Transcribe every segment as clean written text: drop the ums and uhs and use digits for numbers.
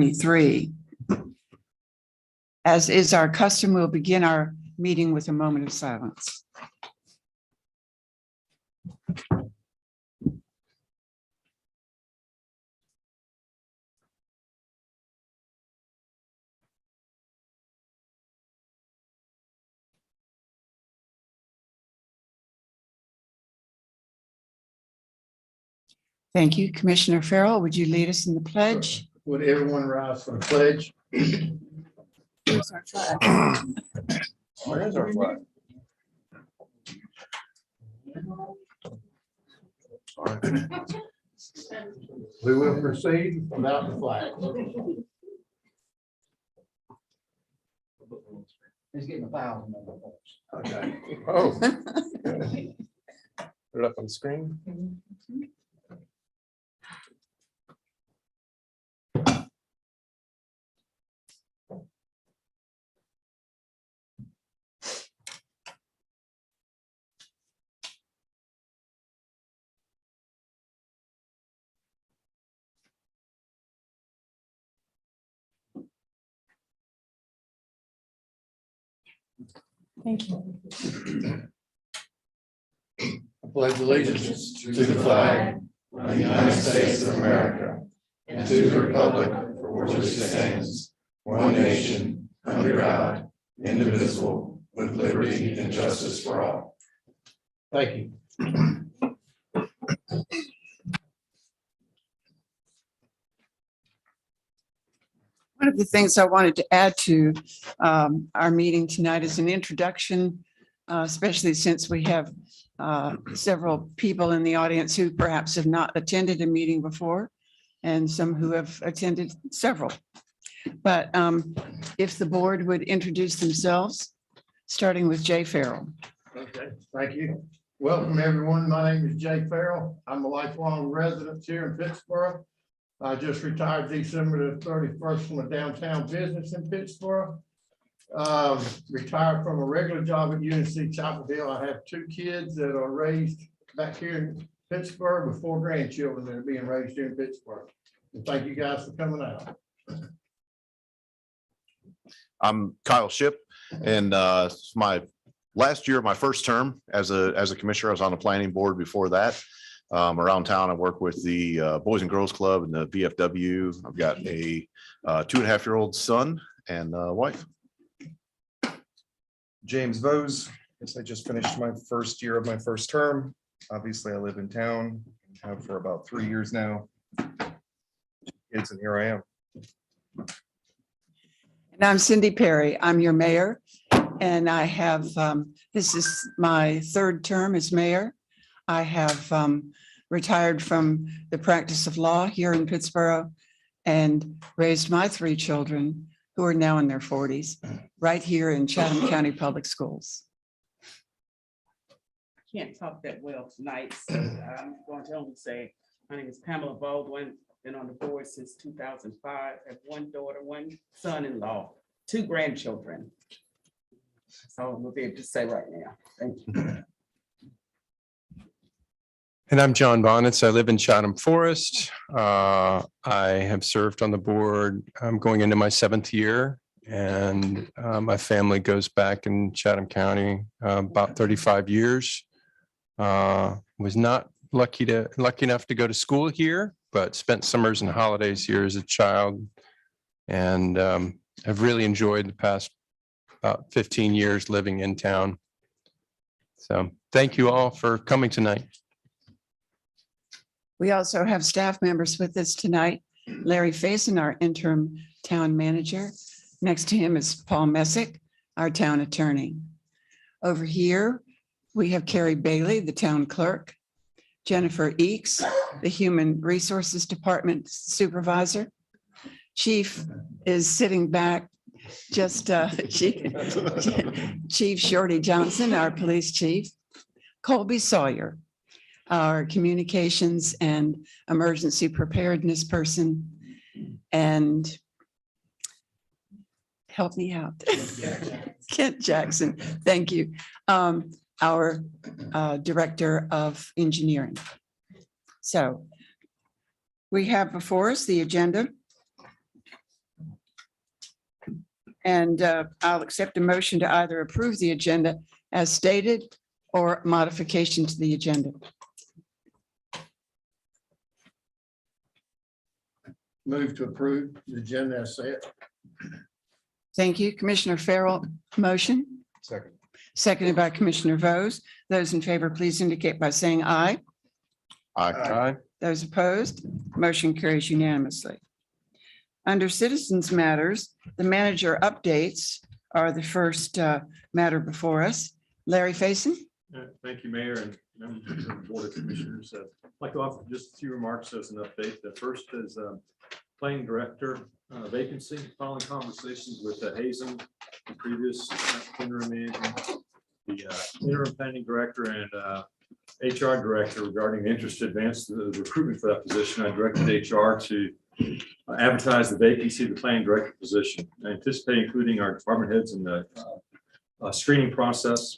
23. As is our custom, we'll begin our meeting with a moment of silence. Thank you. Commissioner Farrell, would you lead us in the pledge? Would everyone rise for the pledge? Where's our flag? Where is our flag? We will proceed without the flag. He's getting 1,000. Okay. Oh. Put it up on the screen. Thank you. I pledge allegiance to the flag of the United States of America and to the republic for which it stands, one nation, under God, indivisible, with liberty and justice for all. Thank you. One of the things I wanted to add to our meeting tonight is an introduction, especially since we have several people in the audience who perhaps have not attended a meeting before, and some who have attended several. But if the board would introduce themselves, starting with Jay Farrell. Okay, thank you. Welcome, everyone. My name is Jay Farrell. I'm a lifelong resident here in Pittsboro. I just retired December the 31st from a downtown business in Pittsboro. Retired from a regular job at UNC Chapel Hill. I have 2 kids that are raised back here in Pittsboro with 4 grandchildren that are being raised here in Pittsboro. And thank you guys for coming out. I'm Kyle Shipp, and it's my last year of my first term as a commissioner. I was on the planning board before that. Around town, I work with the Boys and Girls Club and the VFW. I've got a 2.5-year-old son and wife. James Vose. Yes, I just finished my first year of my first term. Obviously, I live in town, have for about 3 years now. Kids, and here I am. And I'm Cindy Perry. I'm your mayor. And I have, this is my 3rd term as mayor. I have retired from the practice of law here in Pittsboro and raised my 3 children who are now in their 40s right here in Chatham County Public Schools. I can't talk that well tonight, so I'm going to only say my name is Pamela Baldwin. Been on the board since 2005. I have 1 daughter, 1 son-in-law, 2 grandchildren. So I'm gonna be able to say right now. Thank you. And I'm John Bonitz. I live in Chatham Forest. I have served on the board. I'm going into my 7th year, and my family goes back in Chatham County about 35 years. Was not lucky enough to go to school here, but spent summers and holidays here as a child, and I've really enjoyed the past about 15 years living in town. So thank you all for coming tonight. We also have staff members with us tonight. Larry Faison, our interim town manager. Next to him is Paul Misc, our town attorney. Over here, we have Carrie Bailey, the town clerk. Jennifer Eakes, the Human Resources Department supervisor. Chief is sitting back, just Chief Shorty Johnson, our police chief. Colby Sawyer, our communications and emergency preparedness person. And help me out. Kent Jackson, thank you. Our director of engineering. So we have before us the agenda. And I'll accept a motion to either approve the agenda as stated or modification to the agenda. Move to approve the agenda as set. Thank you. Commissioner Farrell, motion, Second. seconded by Commissioner Vose. Those in favor, please indicate by saying aye. Aye. Those opposed, motion carries unanimously. Under citizens matters, the manager updates are the first matter before us. Larry Faison. Thank you, Mayor and members of the Board of Commissioners. I'd like to offer just a few remarks as an update. The first is planning director vacancy. Following conversations with Hazen, the previous interim manager, the interim planning director and HR director regarding the interest to advance the recruitment for that position, I directed HR to advertise the vacancy of the planning director position. I anticipate including our department heads in the screening process.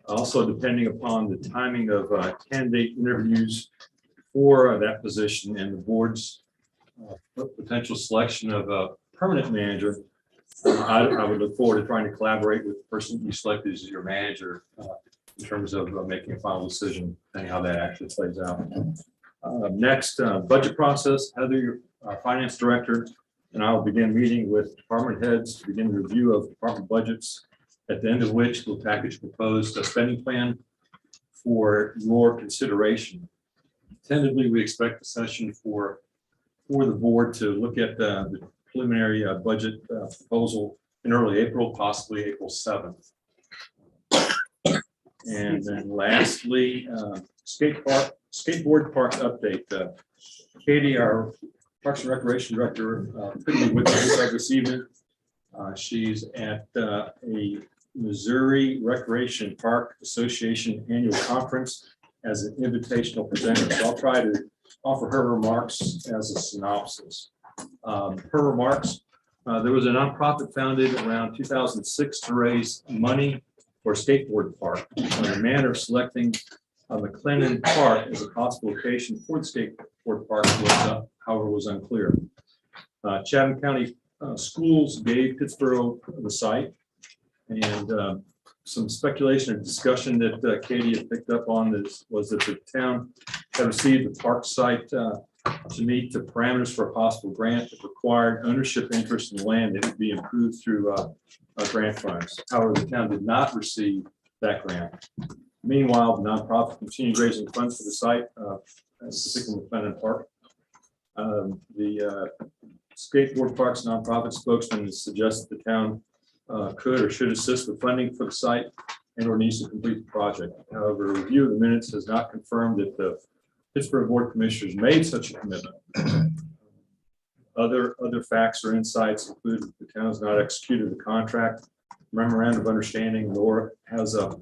Also, depending upon the timing of candidate interviews for that position and the board's potential selection of a permanent manager, I would look forward to trying to collaborate with the person you selected as your manager in terms of making a final decision and how that actually plays out. Next, budget process. Heather, our finance director, and I will begin meeting with department heads to begin the review of department budgets, at the end of which we'll package proposed spending plan for your consideration. Tentatively, we expect a session for the board to look at the preliminary budget proposal in early April, possibly April 7th. And then lastly, skateboard park update. Katie, our Parks and Recreation Director, couldn't be with us this evening. She's at a Missouri Recreation Park Association Annual Conference as an invitational presenter. So I'll try to offer her remarks as a synopsis. Her remarks, there was a nonprofit founded around 2006 to raise money for a skateboard park. The manner of selecting McLennan Park as a possible location for the skateboard park was, however, was unclear. Chatham County Schools gave Pittsboro the site, and some speculation and discussion that Katie had picked up on this was that the town had received the park site to meet the parameters for a possible grant that required ownership interest in the land that would be improved through grant funds. However, the town did not receive that grant. Meanwhile, the nonprofit continued raising funds for the site, particularly McLennan Park. The skateboard parks nonprofit spokesman has suggested the town could or should assist with funding for the site and or needs to complete the project. However, a review of the minutes has not confirmed that the Pittsburgh Board of Commissioners made such a commitment. Other facts or insights include that the town has not executed the contract, memorandum of understanding, nor has a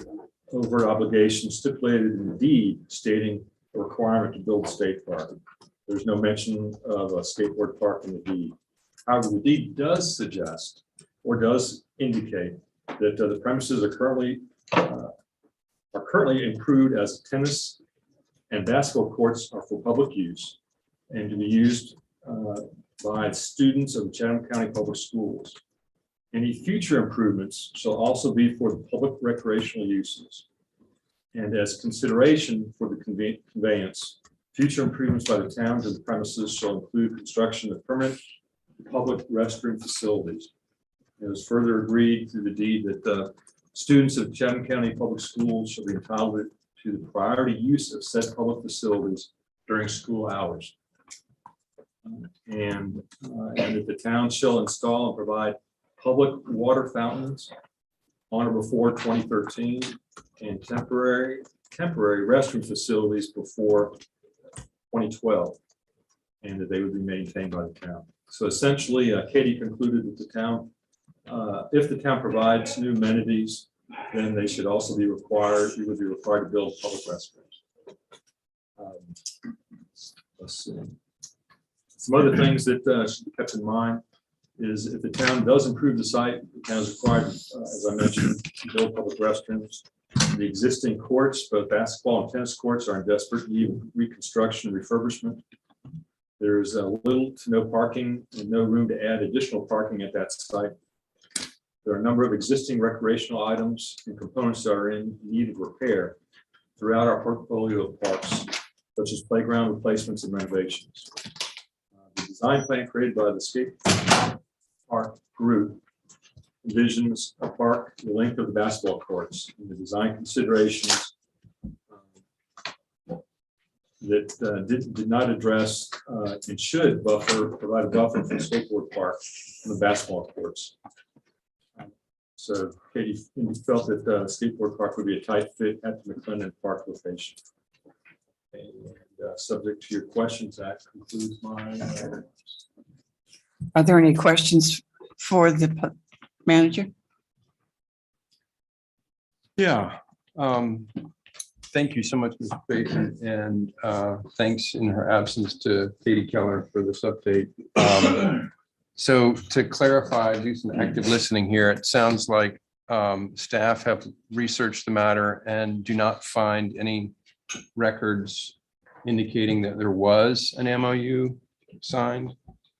overt obligation stipulated in the deed stating a requirement to build a skate park. There's no mention of a skateboard park in the deed. However, the deed does suggest or does indicate that the premises are currently improved as tennis and basketball courts are for public use and to be used by students of the Chatham County Public Schools. Any future improvements shall also be for the public recreational uses. And as consideration for the conveyance, future improvements by the town to the premises shall include construction of permanent public restroom facilities. It was further agreed through the deed that the students of Chatham County Public Schools shall be entitled to the priority use of said public facilities during school hours. And that the town shall install and provide public water fountains on or before 2013 and temporary restroom facilities before 2012, and that they would be maintained by the town. So essentially, Katie concluded that the town, if the town provides new amenities, then they should also be required, we would be required to build public restrooms. Let's see. Some other things that should be kept in mind is if the town does improve the site, the town is required, as I mentioned, to build public restrooms. The existing courts, both basketball and tennis courts, are in desperate need of reconstruction and refurbishment. There's little to no parking and no room to add additional parking at that site. There are a number of existing recreational items and components that are in need of repair throughout our portfolio of parks, such as playground replacements and renovations. The design plan created by the skate park group envisions a park the length of the basketball courts. And the design considerations that did not address and should provide a buffer for the skateboard park and the basketball courts. So Katie felt that the skateboard park would be a tight fit at the McLennan Park location. And subject to your questions, that concludes my. Are there any questions for the manager? Yeah. Thank you so much, Mr. Bateman, and thanks in her absence to Katie Keller for this update. So to clarify, do some active listening here. It sounds like staff have researched the matter and do not find any records indicating that there was an MOU signed.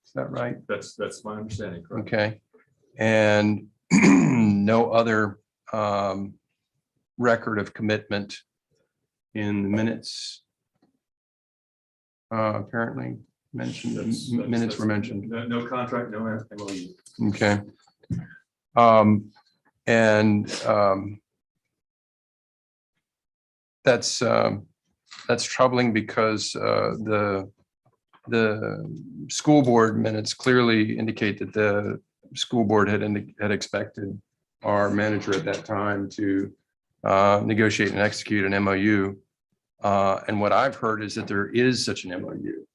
Is that right? That's my understanding, correct? Okay. And no other record of commitment in the minutes apparently mentioned. The minutes were mentioned. No contract, no MOU. Okay. That's troubling because the school board minutes clearly indicate that the school board had expected our manager at that time to negotiate and execute an MOU. And what I've heard is that there is such an MOU.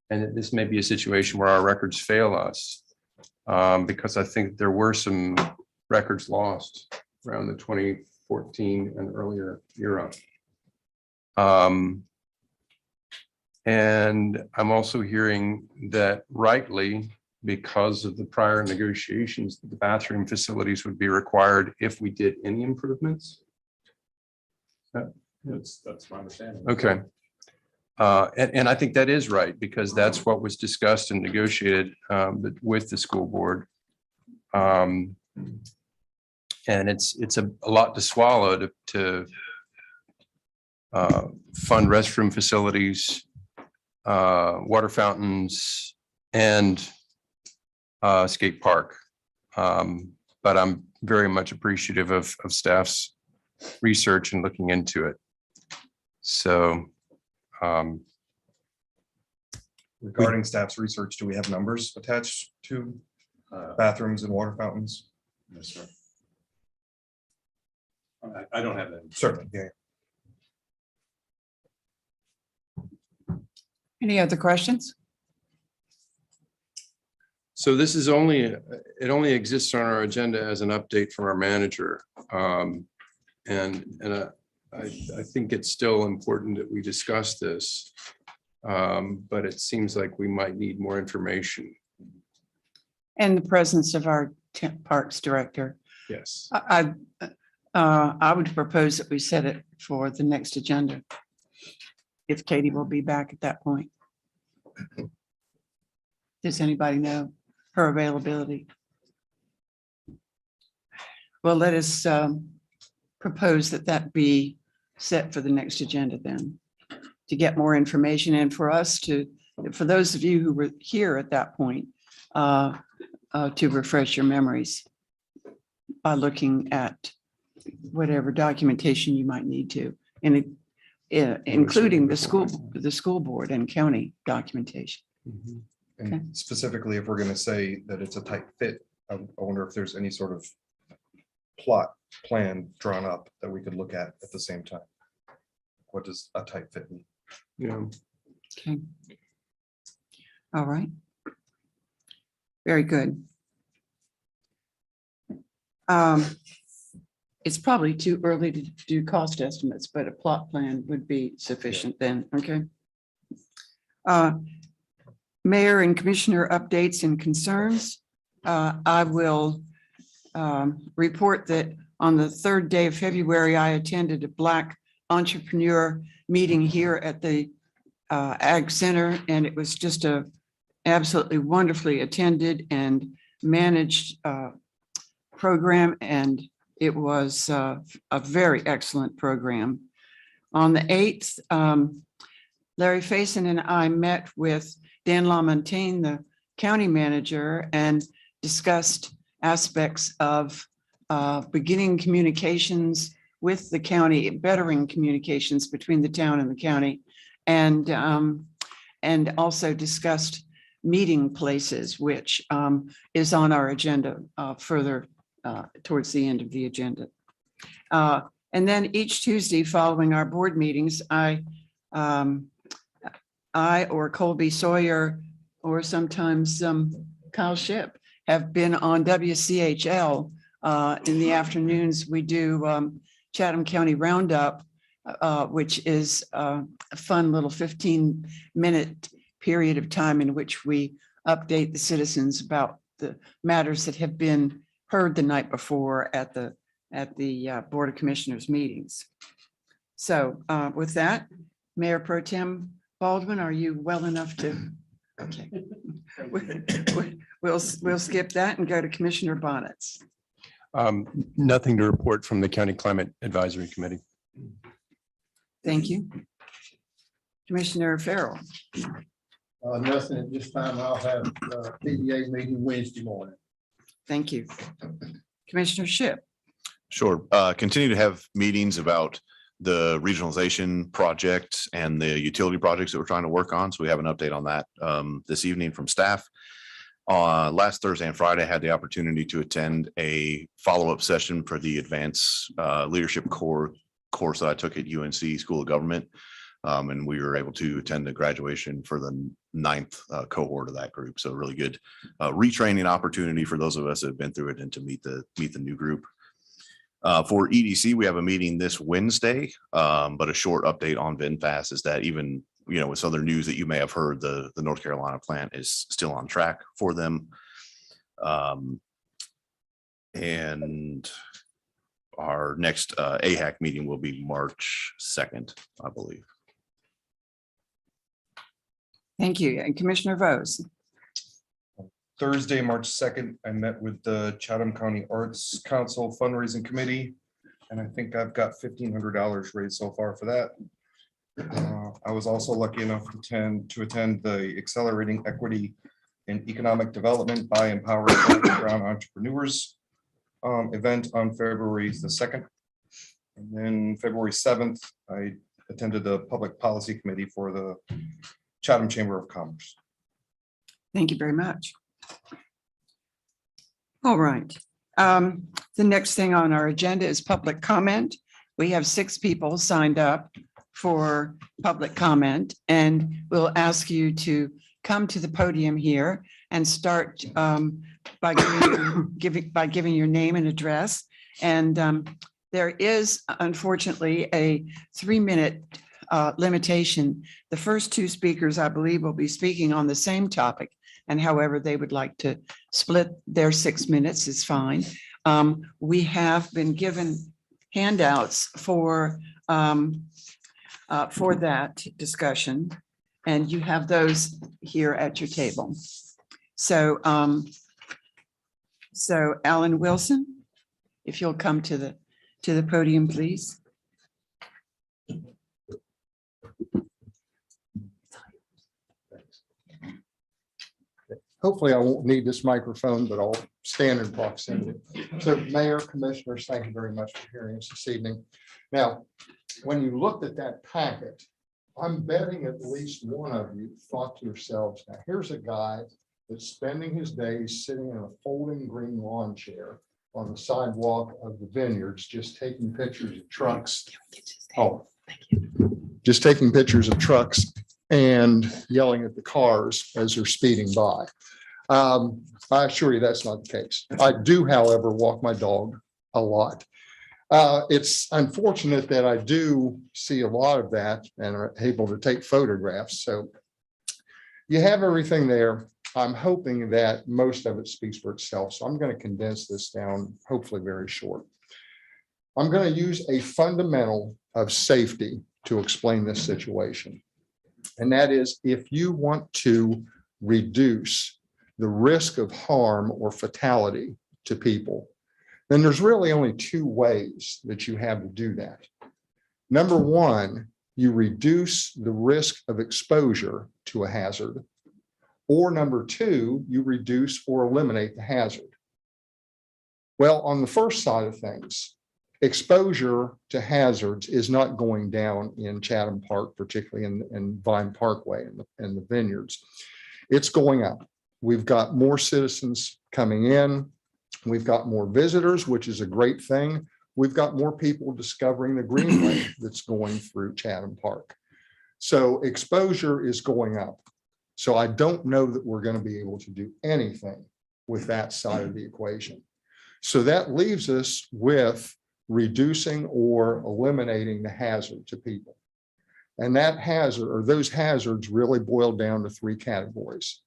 And that this may be a situation where our records fail us. Because I think there were some records lost around the 2014 and earlier era. And I'm also hearing that rightly, because of the prior negotiations, the bathroom facilities would be required if we did any improvements. That's my understanding. Okay. And I think that is right, because that's what was discussed and negotiated with the school board. And it's a lot to swallow to fund restroom facilities, water fountains, and skate park. But I'm very much appreciative of staff's research and looking into it. So Regarding staff's research, do we have numbers attached to bathrooms and water fountains? Yes, sir. I don't have that. Certainly, yeah. Any other questions? So this is it only exists on our agenda as an update from our manager. I think it's still important that we discuss this. But it seems like we might need more information. And the presence of our Parks Director. Yes. I would propose that we set it for the next agenda. If Katie will be back at that point. Does anybody know her availability? Well, let us propose that be set for the next agenda then, to get more information and for us for those of you who were here at that point, to refresh your memories by looking at whatever documentation you might need to, and including the school board and county documentation. And specifically, if we're going to say that it's a tight fit, I wonder if there's any sort of plot plan drawn up that we could look at the same time. What does a tight fit mean? Yeah. Okay. All right. Very good. It's probably too early to do cost estimates, but a plot plan would be sufficient then, okay? Mayor and Commissioner updates and concerns. I will report that on the third day of February, I attended a Black entrepreneur meeting here at the Ag Center, and it was just a absolutely wonderfully attended and managed program, and it was a very excellent program. On the 8th, Larry Faison and I met with Dan LaMontagne, the county manager, and discussed aspects of beginning communications with the county, bettering communications between the town and the county, and also discussed meeting places, which is on our agenda further towards the end of the agenda. And then each Tuesday following our board meetings, I or Colby Sawyer or sometimes Kyle Shipp have been on WCHL. In the afternoons, we do Chatham County Roundup, which is a fun little 15-minute period of time in which we update the citizens about the matters that have been heard the night before at the Board of Commissioners meetings. So with that, Mayor Pro Tem Baldwin, are you well enough to? Okay. We'll skip that and go to Commissioner Bonitz. Nothing to report from the County Climate Advisory Committee. Thank you. Commissioner Farrell. Nothing at this time. I'll have PDA meeting Wednesday morning. Thank you. Commissioner Shipp. Sure. Continue to have meetings about the regionalization project and the utility projects that we're trying to work on. So we have an update on that this evening from staff. Last Thursday and Friday, I had the opportunity to attend a follow-up session for the advanced leadership course that I took at UNC School of Government. And we were able to attend the graduation for the 9th cohort of that group. So really good retraining opportunity for those of us that have been through it and to meet the new group. For EDC, we have a meeting this Wednesday, but a short update on VinFast is that even, with other news that you may have heard, the North Carolina plant is still on track for them. And our next AHAC meeting will be March 2nd, I believe. Thank you. And Commissioner Vose. Thursday, March 2nd, I met with the Chatham County Arts Council Fundraising Committee, and I think I've got $1,500 raised so far for that. I was also lucky enough to attend the Accelerating Equity and Economic Development by Empowering Black Entrepreneurs event on February the 2nd. And then February 7th, I attended the Public Policy Committee for the Chatham Chamber of Commerce. Thank you very much. All right. The next thing on our agenda is public comment. We have 6 people signed up for public comment, and we'll ask you to come to the podium here and start by giving your name and address. And there is unfortunately a 3-minute limitation. The first 2 speakers, I believe, will be speaking on the same topic, and however they would like to split their 6 minutes is fine. We have been given handouts for that discussion, and you have those here at your table. So, Alan Wilson, if you'll come to the podium, please. Hopefully I won't need this microphone, but I'll stand in proximity. So Mayor, Commissioners, thank you very much for hearing us this evening. Now, when you looked at that packet, I'm betting at least one of you thought to yourselves, now here's a guy that's spending his days sitting in a folding green lawn chair on the sidewalk of the vineyards, just taking pictures of trucks. Oh, just taking pictures of trucks and yelling at the cars as they're speeding by. I assure you that's not the case. I do, however, walk my dog a lot. It's unfortunate that I do see a lot of that and are able to take photographs. So you have everything there. I'm hoping that most of it speaks for itself. So I'm going to condense this down, hopefully very short. I'm going to use a fundamental of safety to explain this situation. And that is, if you want to reduce the risk of harm or fatality to people, then there's really only two ways that you have to do that. Number one, you reduce the risk of exposure to a hazard. Or number two, you reduce or eliminate the hazard. Well, on the first side of things, exposure to hazards is not going down in Chatham Park, particularly in Vine Parkway and the vineyards. It's going up. We've got more citizens coming in. We've got more visitors, which is a great thing. We've got more people discovering the greenway that's going through Chatham Park. So exposure is going up. So I don't know that we're going to be able to do anything with that side of the equation. So that leaves us with reducing or eliminating the hazard to people. And that hazard, or those hazards, really boil down to three categories.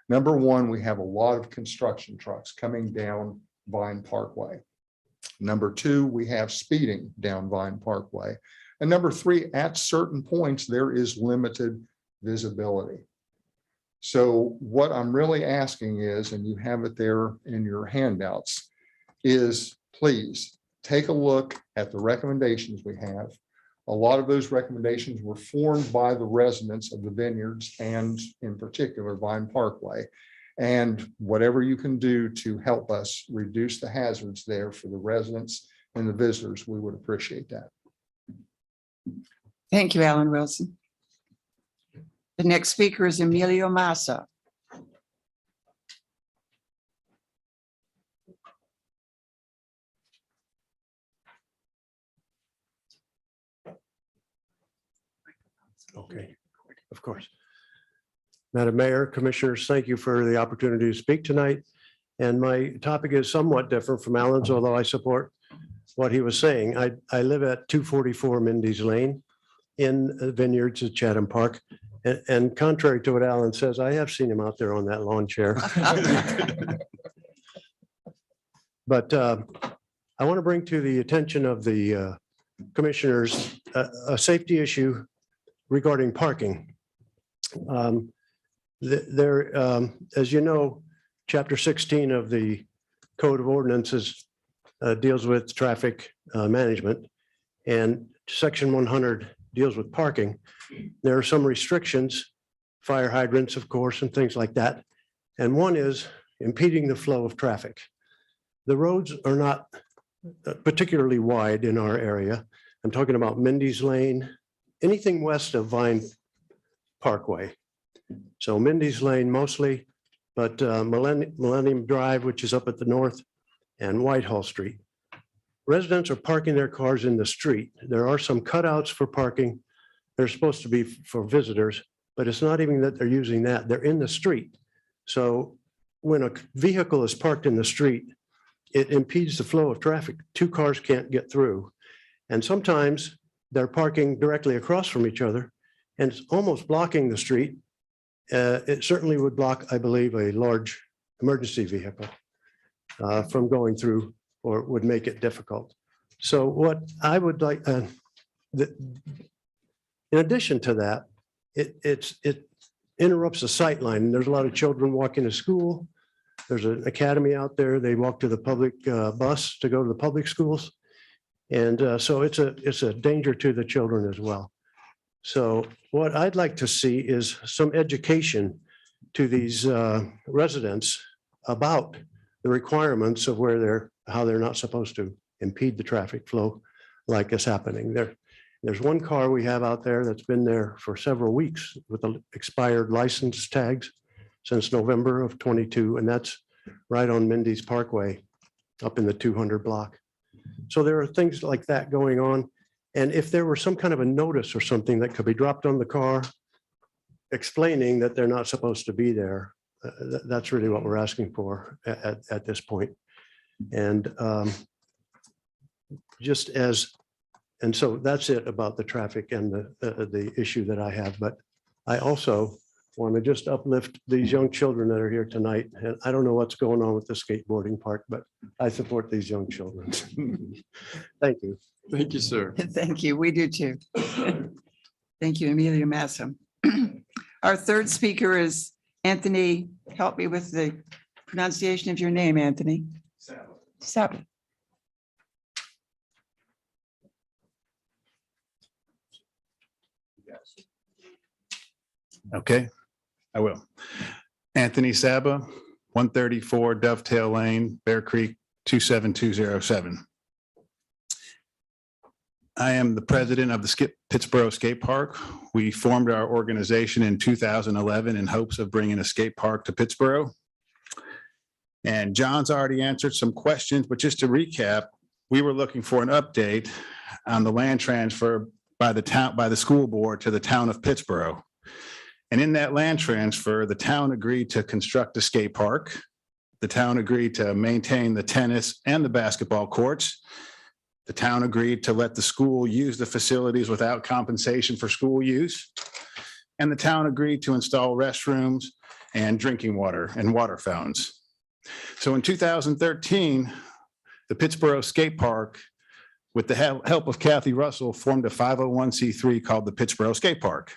Number one, we have a lot of construction trucks coming down Vine Parkway. Number two, we have speeding down Vine Parkway. And number three, at certain points, there is limited visibility. So what I'm really asking is, and you have it there in your handouts, is please take a look at the recommendations we have. A lot of those recommendations were formed by the residents of the vineyards and in particular Vine Parkway. And whatever you can do to help us reduce the hazards there for the residents and the visitors, we would appreciate that. Thank you, Alan Wilson. The next speaker is Emilio Massa. Okay, of course. Madam Mayor, Commissioners, thank you for the opportunity to speak tonight. And my topic is somewhat different from Alan's, although I support what he was saying. I live at 244 Mindy's Lane in the vineyards at Chatham Park. And contrary to what Alan says, I have seen him out there on that lawn chair. But I want to bring to the attention of the commissioners a safety issue regarding parking. As you know, Chapter 16 of the Code of Ordinances deals with traffic management, and Section 100 deals with parking. There are some restrictions, fire hydrants, of course, and things like that. And one is impeding the flow of traffic. The roads are not particularly wide in our area. I'm talking about Mindy's Lane, anything west of Vine Parkway. So Mindy's Lane mostly, but Millennium Drive, which is up at the north, and Whitehall Street. Residents are parking their cars in the street. There are some cutouts for parking. They're supposed to be for visitors, but it's not even that they're using that. They're in the street. So when a vehicle is parked in the street, it impedes the flow of traffic. Two cars can't get through. And sometimes they're parking directly across from each other, and it's almost blocking the street. It certainly would block, I believe, a large emergency vehicle from going through, or would make it difficult. So what I would like, in addition to that, it interrupts the sight line. There's a lot of children walking to school. There's an academy out there. They walk to the public bus to go to the public schools. And so it's a danger to the children as well. So what I'd like to see is some education to these residents about the requirements of how they're not supposed to impede the traffic flow like is happening there. There's one car we have out there that's been there for several weeks with the expired license tags since November of 22, and that's right on Mindy's Parkway up in the 200 block. So there are things like that going on. And if there were some kind of a notice or something that could be dropped on the car explaining that they're not supposed to be there, that's really what we're asking for at this point. And and so that's it about the traffic and the issue that I have. But I also want to just uplift these young children that are here tonight. And I don't know what's going on with the skateboarding park, but I support these young children. Thank you. Thank you, sir. Thank you. We do too. Thank you, Emilio Massa. Our third speaker is Anthony. Help me with the pronunciation of your name, Anthony. Sabbath. Okay, I will. Anthony Saba, 134 Dovetail Lane, Bear Creek, 27207. I am the president of the Pittsboro Skate Park. We formed our organization in 2011 in hopes of bringing a skate park to Pittsboro. And John's already answered some questions, but just to recap, we were looking for an update on the land transfer by the school board to the town of Pittsboro. And in that land transfer, the town agreed to construct a skate park. The town agreed to maintain the tennis and the basketball courts. The town agreed to let the school use the facilities without compensation for school use. And the town agreed to install restrooms and drinking water and water fountains. So in 2013, the Pittsboro Skate Park, with the help of Kathy Russell, formed a 501c3 called the Pittsboro Skate Park.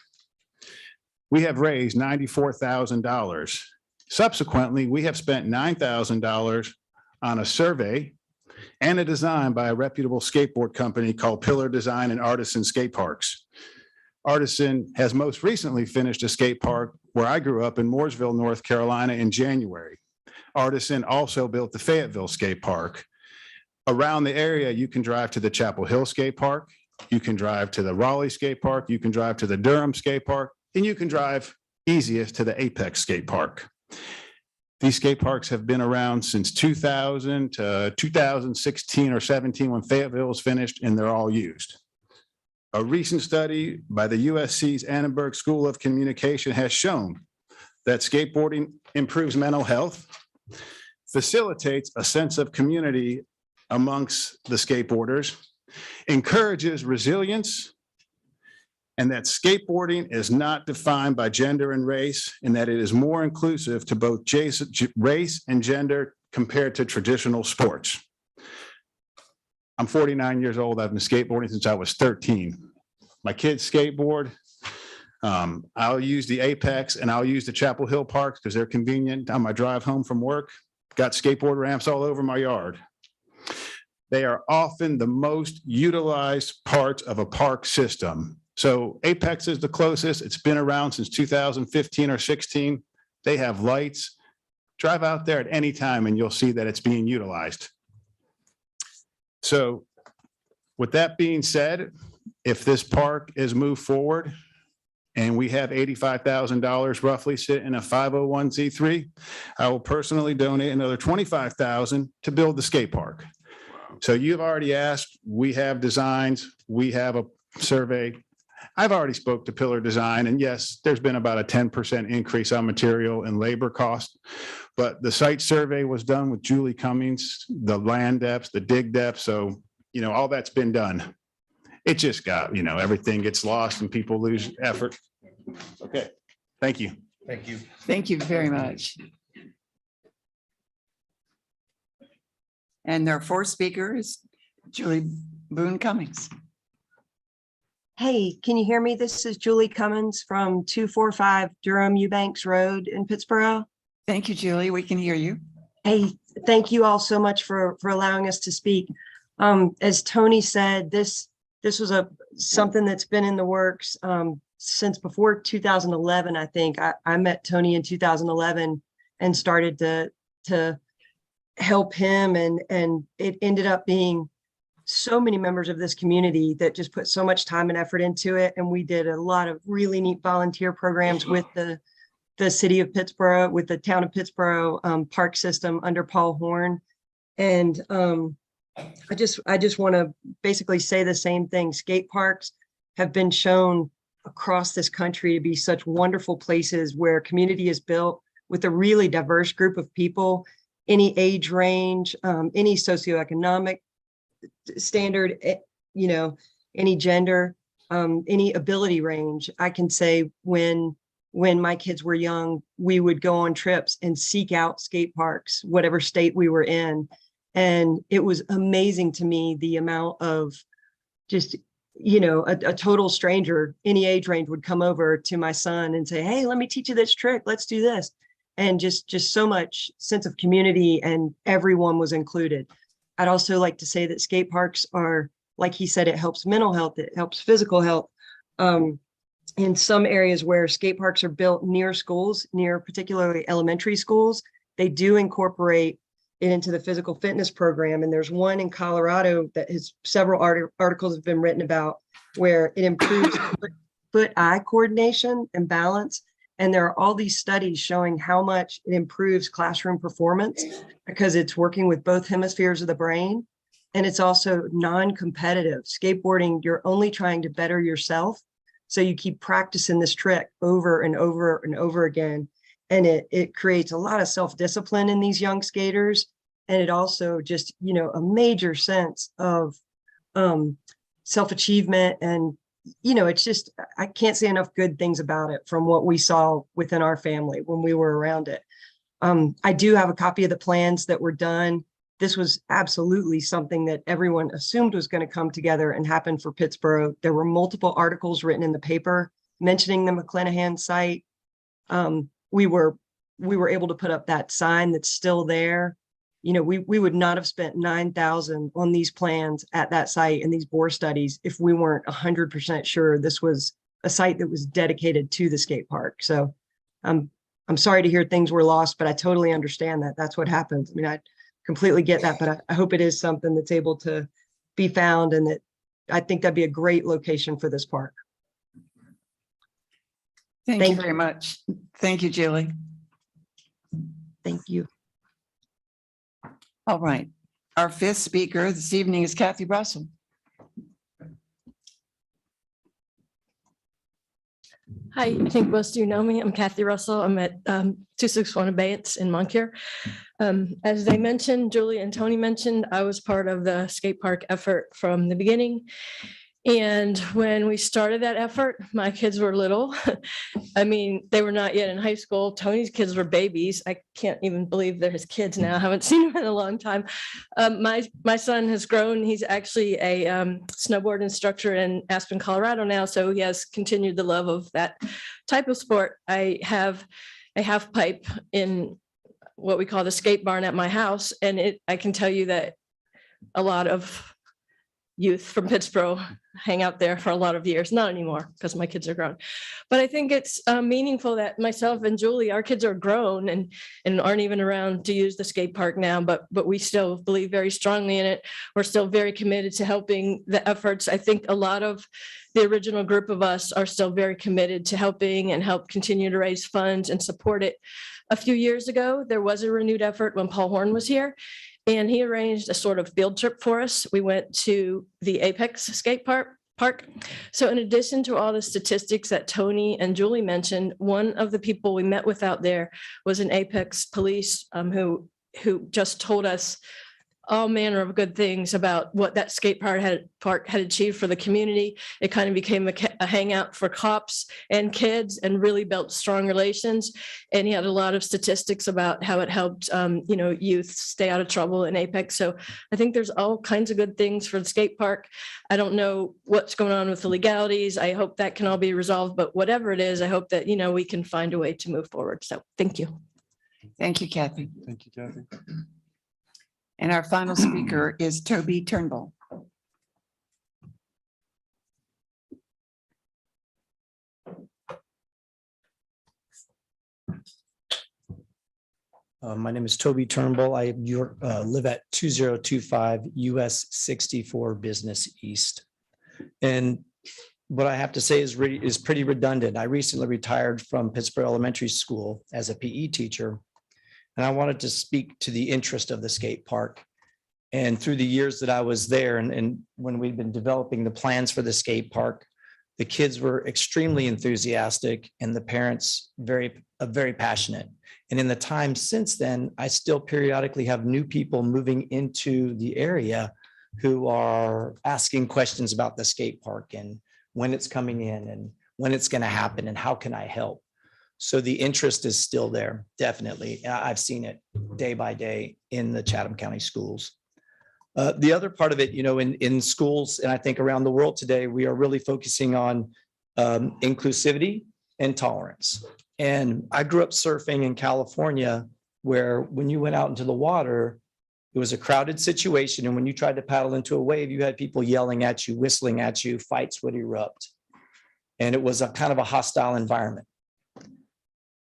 We have raised $94,000. Subsequently, we have spent $9,000 on a survey and a design by a reputable skateboard company called Pillar Design and Artisan Skate Parks. Artisan has most recently finished a skate park where I grew up in Mooresville, North Carolina in January. Artisan also built the Fayetteville Skate Park. Around the area, you can drive to the Chapel Hill Skate Park, you can drive to the Raleigh Skate Park, you can drive to the Durham Skate Park, and you can drive easiest to the Apex Skate Park. These skate parks have been around since 2000 to 2016 or 17 when Fayetteville was finished, and they're all used. A recent study by the USC's Annenberg School of Communication has shown that skateboarding improves mental health, facilitates a sense of community amongst the skateboarders, encourages resilience, and that skateboarding is not defined by gender and race, and that it is more inclusive to both race and gender compared to traditional sports. I'm 49 years old. I've been skateboarding since I was 13. My kids skateboard. I'll use the Apex and I'll use the Chapel Hill parks because they're convenient on my drive home from work. Got skateboard ramps all over my yard. They are often the most utilized parts of a park system. So Apex is the closest. It's been around since 2015 or 16. They have lights. Drive out there at any time and you'll see that it's being utilized. So with that being said, if this park is moved forward and we have $85,000 roughly sit in a 501c3, I will personally donate another $25,000 to build the skate park. So you've already asked, we have designs, we have a survey. I've already spoke to Pillar Design, and yes, there's been about a 10% increase on material and labor cost. But the site survey was done with Julie Cummings, the land depths, the dig depth. So, all that's been done. It just got, everything gets lost and people lose effort. Okay, thank you. Thank you. Thank you very much. And their fourth speaker is Julie Boone Cummings. Hey, can you hear me? This is Julie Cummins from 245 Durham Eubanks Road in Pittsboro. Thank you, Julie. We can hear you. Hey, thank you all so much for allowing us to speak. As Tony said, this was something that's been in the works since before 2011. I think I met Tony in 2011 and started to help him, and it ended up being so many members of this community that just put so much time and effort into it. And we did a lot of really neat volunteer programs with the city of Pittsboro, with the town of Pittsboro park system under Paul Horn. And I just want to basically say the same thing. Skate parks have been shown across this country to be such wonderful places where community is built with a really diverse group of people, any age range, any socioeconomic standard, any gender, any ability range. I can say when my kids were young, we would go on trips and seek out skate parks, whatever state we were in. And it was amazing to me the amount of just, a total stranger, any age range would come over to my son and say, hey, let me teach you this trick. Let's do this. And just so much sense of community, and everyone was included. I'd also like to say that skate parks are, like he said, it helps mental health, it helps physical health. in some areas where skate parks are built near schools, near particularly elementary schools, they do incorporate it into the physical fitness program. And there's one in Colorado that has several articles have been written about where it improves foot-eye coordination and balance. And there are all these studies showing how much it improves classroom performance because it's working with both hemispheres of the brain. And it's also non-competitive. Skateboarding, you're only trying to better yourself. So you keep practicing this trick over and over and over again. And it creates a lot of self-discipline in these young skaters. And it also just, a major sense of self-achievement. And, it's just, I can't say enough good things about it from what we saw within our family when we were around it. I do have a copy of the plans that were done. This was absolutely something that everyone assumed was going to come together and happen for Pittsboro. There were multiple articles written in the paper mentioning the McClenahan site. We were able to put up that sign that's still there. We would not have spent $9,000 on these plans at that site and these bore studies if we weren't 100% sure this was a site that was dedicated to the skate park. So I'm sorry to hear things were lost, but I totally understand that. That's what happens. I mean, I completely get that, but I hope it is something that's able to be found, and that I think that'd be a great location for this park. Thank you very much. Thank you, Julie. Thank you. All right. Our fifth speaker this evening is Kathy Russell. Hi, I think most of you know me. I'm Kathy Russell. I'm at 261 Abeyance in Moncure. As they mentioned, Julie and Tony mentioned, I was part of the skate park effort from the beginning. And when we started that effort, my kids were little. I mean, they were not yet in high school. Tony's kids were babies. I can't even believe they're his kids now. I haven't seen them in a long time. My son has grown. He's actually a snowboard instructor in Aspen, Colorado now. So he has continued the love of that type of sport. I have a half pipe in what we call the skate barn at my house. And I can tell you that a lot of youth from Pittsboro hang out there for a lot of years, not anymore because my kids are grown. But I think it's meaningful that myself and Julie, our kids are grown and aren't even around to use the skate park now, but we still believe very strongly in it. We're still very committed to helping the efforts. I think a lot of the original group of us are still very committed to helping and help continue to raise funds and support it. A few years ago, there was a renewed effort when Paul Horn was here, and he arranged a sort of field trip for us. We went to the Apex skate park. So in addition to all the statistics that Tony and Julie mentioned, one of the people we met with out there was an Apex police who just told us all manner of good things about what that skate park had achieved for the community. It kind of became a hangout for cops and kids and really built strong relations. And he had a lot of statistics about how it helped, youth stay out of trouble in Apex. So I think there's all kinds of good things for the skate park. I don't know what's going on with the legalities. I hope that can all be resolved, but whatever it is, I hope that, we can find a way to move forward. So thank you. Thank you, Kathy. Thank you, Kathy. And our final speaker is Toby Turnbull. My name is Toby Turnbull. I live at 2025 US 64 Business East. And what I have to say is pretty redundant. I recently retired from Pittsboro Elementary School as a PE teacher. And I wanted to speak to the interest of the skate park. And through the years that I was there and when we've been developing the plans for the skate park, the kids were extremely enthusiastic and the parents very passionate. And in the time since then, I still periodically have new people moving into the area who are asking questions about the skate park and when it's coming in and when it's going to happen and how can I help. So the interest is still there, definitely. I've seen it day by day in the Chatham County schools. The other part of it, in schools, and I think around the world today, we are really focusing on inclusivity and tolerance. And I grew up surfing in California, where when you went out into the water, it was a crowded situation. And when you tried to paddle into a wave, you had people yelling at you, whistling at you, fights would erupt. and it was a kind of a hostile environment.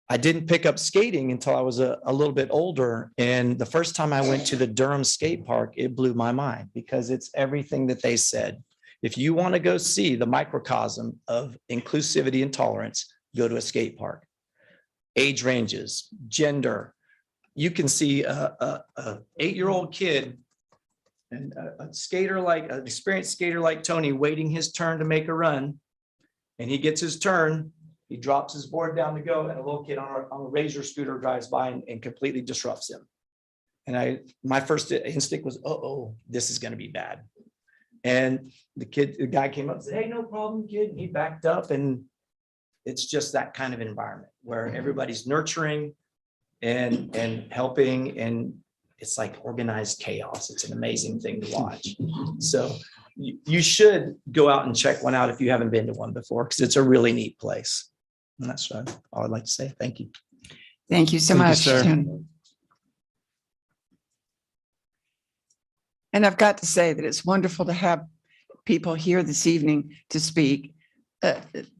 I didn't pick up skating until I was a little bit older. And the first time I went to the Durham skate park, it blew my mind because it's everything that they said. If you want to go see the microcosm of inclusivity and tolerance, go to a skate park. Age ranges, gender. You can see a 8-year-old kid and a skater like an experienced skater like Tony waiting his turn to make a run. And he gets his turn. He drops his board down to go, and a little kid on a razor scooter drives by and completely disrupts him. And my first instinct was, oh, this is going to be bad. And the guy came up and said, hey, no problem, kid. And he backed up, and it's just that kind of environment where everybody's nurturing and helping, and it's like organized chaos. It's an amazing thing to watch. So you should go out and check one out if you haven't been to one before, because it's a really neat place. And that's all I'd like to say. Thank you. Thank you so Thank you, much, sir. Tony. And I've got to say that it's wonderful to have people here this evening to speak.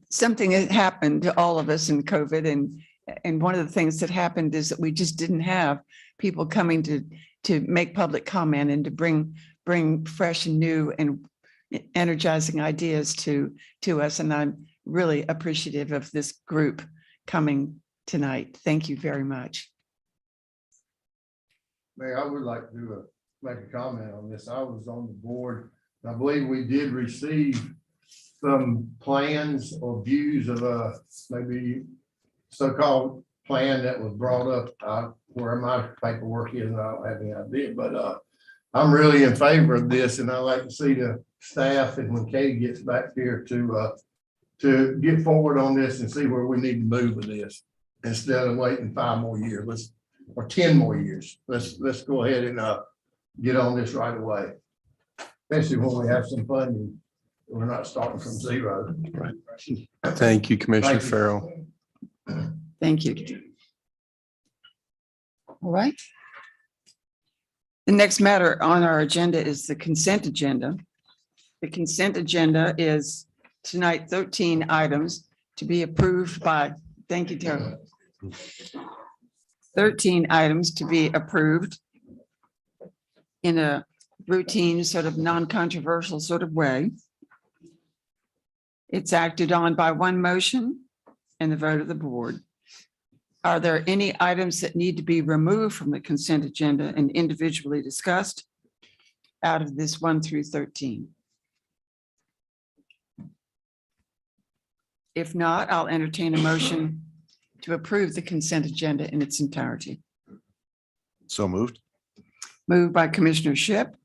Something that happened to all of us in COVID, and one of the things that happened is that we just didn't have people coming to make public comment and to bring fresh and new and energizing ideas to us. And I'm really appreciative of this group coming tonight. Thank you very much. Mayor, I would like to make a comment on this. I was on the board. I believe we did receive some plans or views of maybe so-called plan that was brought up where my paperwork is. I don't have any idea, but I'm really in favor of this, and I like to see the staff, and when Katie gets back here to get forward on this and see where we need to move with this instead of waiting 5 more years, or 10 more years. Let's go ahead and get on this right away, especially when we have some funding. We're not starting from zero. Right. Thank you, Commissioner Farrell. Thank you. All right. The next matter on our agenda is the consent agenda. The consent agenda is tonight 13 items to be approved by, thank you, Terry. 13 items to be approved in a routine, sort of non-controversial sort of way. It's acted on by one motion and the vote of the board. Are there any items that need to be removed from the consent agenda and individually discussed out of this 1 through 13? If not, I'll entertain a motion to approve the consent agenda in its entirety. So moved. Moved by Commissioner Shipp,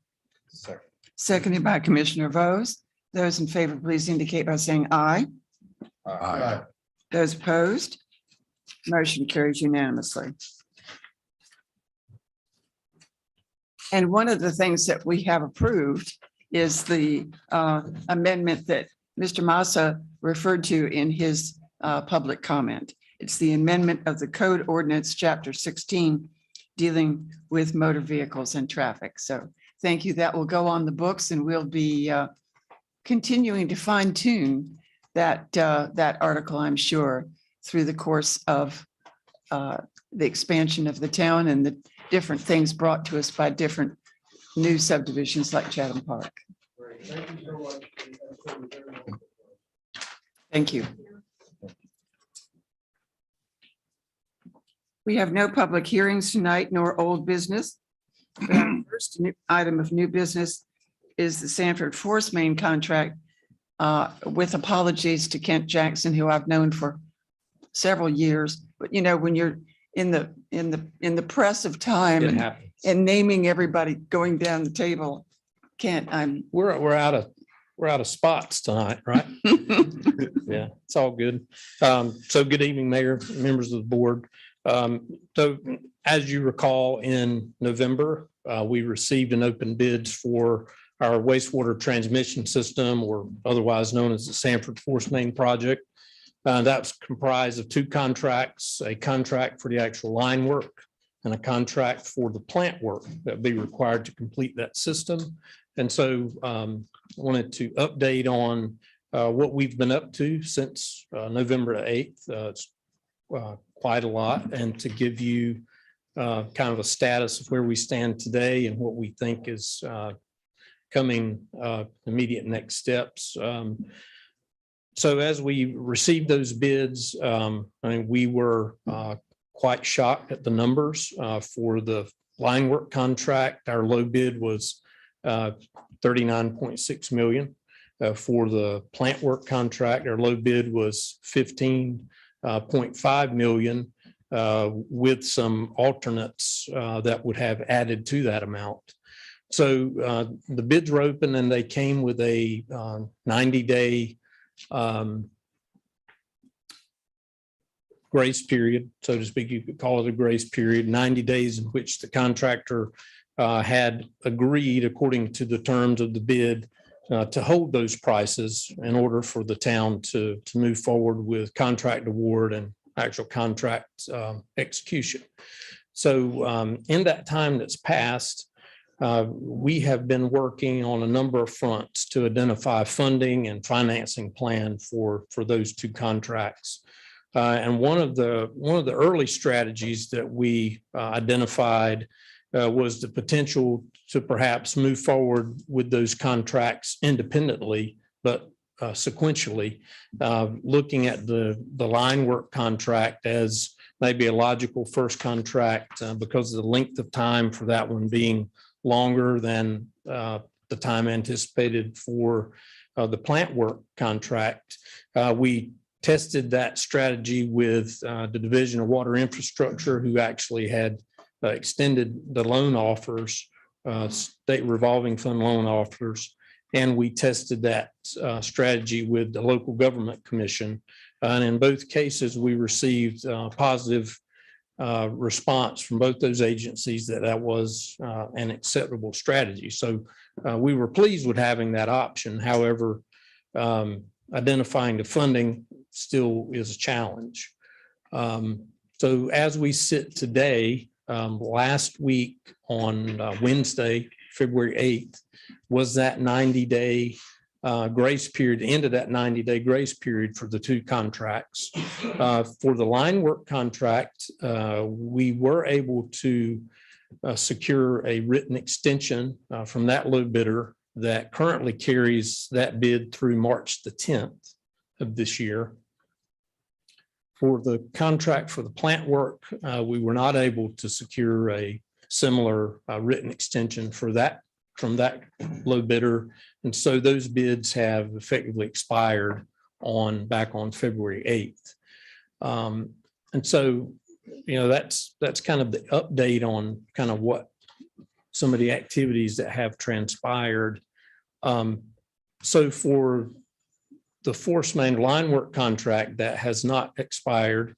seconded by Commissioner Vose. Those in favor, please indicate by saying aye. Aye. Those opposed, motion carries unanimously. And one of the things that we have approved is the amendment that Mr. Massa referred to in his public comment. It's the amendment of the Code Ordinance, Chapter 16, dealing with motor vehicles and traffic. So thank you. That will go on the books, and we'll be continuing to fine tune that article, I'm sure, through the course of the expansion of the town and the different things brought to us by different new subdivisions like Chatham Park. Thank you. We have no public hearings tonight, nor old business. Our first item of new business is the Sanford Force Main contract, with apologies to Kent Jackson, who I've known for several years. But you know, when you're in the press of time and naming everybody going down the table, Kent, we're out of spots tonight, right? Yeah, it's all good. So good evening, Mayor, members of the board. So as you recall, in November, we received an open bids for our wastewater transmission system, or otherwise known as the Sanford Force Main project. That's comprised of 2 contracts, a contract for the actual line work and a contract for the plant work that would be required to complete that system. And so I wanted to update on what we've been up to since November 8th. It's quite a lot. And to give you kind of a status of where we stand today and what we think is coming immediate next steps. So as we received those bids, I mean, we were quite shocked at the numbers for the line work contract. Our low bid was 39.6 million. For the plant work contract, our low bid was 15.5 million with some alternates that would have added to that amount. So the bids were open and they came with a 90-day grace period, so to speak. You could call it a grace period, 90 days in which the contractor had agreed, according to the terms of the bid, to hold those prices in order for the town to move forward with contract award and actual contract execution. So in that time that's passed, we have been working on a number of fronts to identify funding and financing plan for those two contracts. And one of the early strategies that we identified was the potential to perhaps move forward with those contracts independently, but sequentially, looking at the line work contract as maybe a logical first contract because of the length of time for that one being longer than the time anticipated for the plant work contract. We tested that strategy with the Division of Water Infrastructure, who actually had extended the loan offers, state revolving fund loan offers, and we tested that strategy with the Local Government Commission. And in both cases, we received positive response from both those agencies that was an acceptable strategy. So we were pleased with having that option. However, identifying the funding still is a challenge. So as we sit today, last week on Wednesday, February 8th, was that 90-day grace period, end of that 90-day grace period for the two contracts. For the line work contract, we were able to secure a written extension from that low bidder that currently carries that bid through March the 10th of this year. For the contract for the plant work, we were not able to secure a similar written extension for that from that low bidder. And so those bids have effectively expired back on February 8th. And so, you know, that's kind of the update on kind of what some of the activities that have transpired. So for the force main line work contract that has not expired,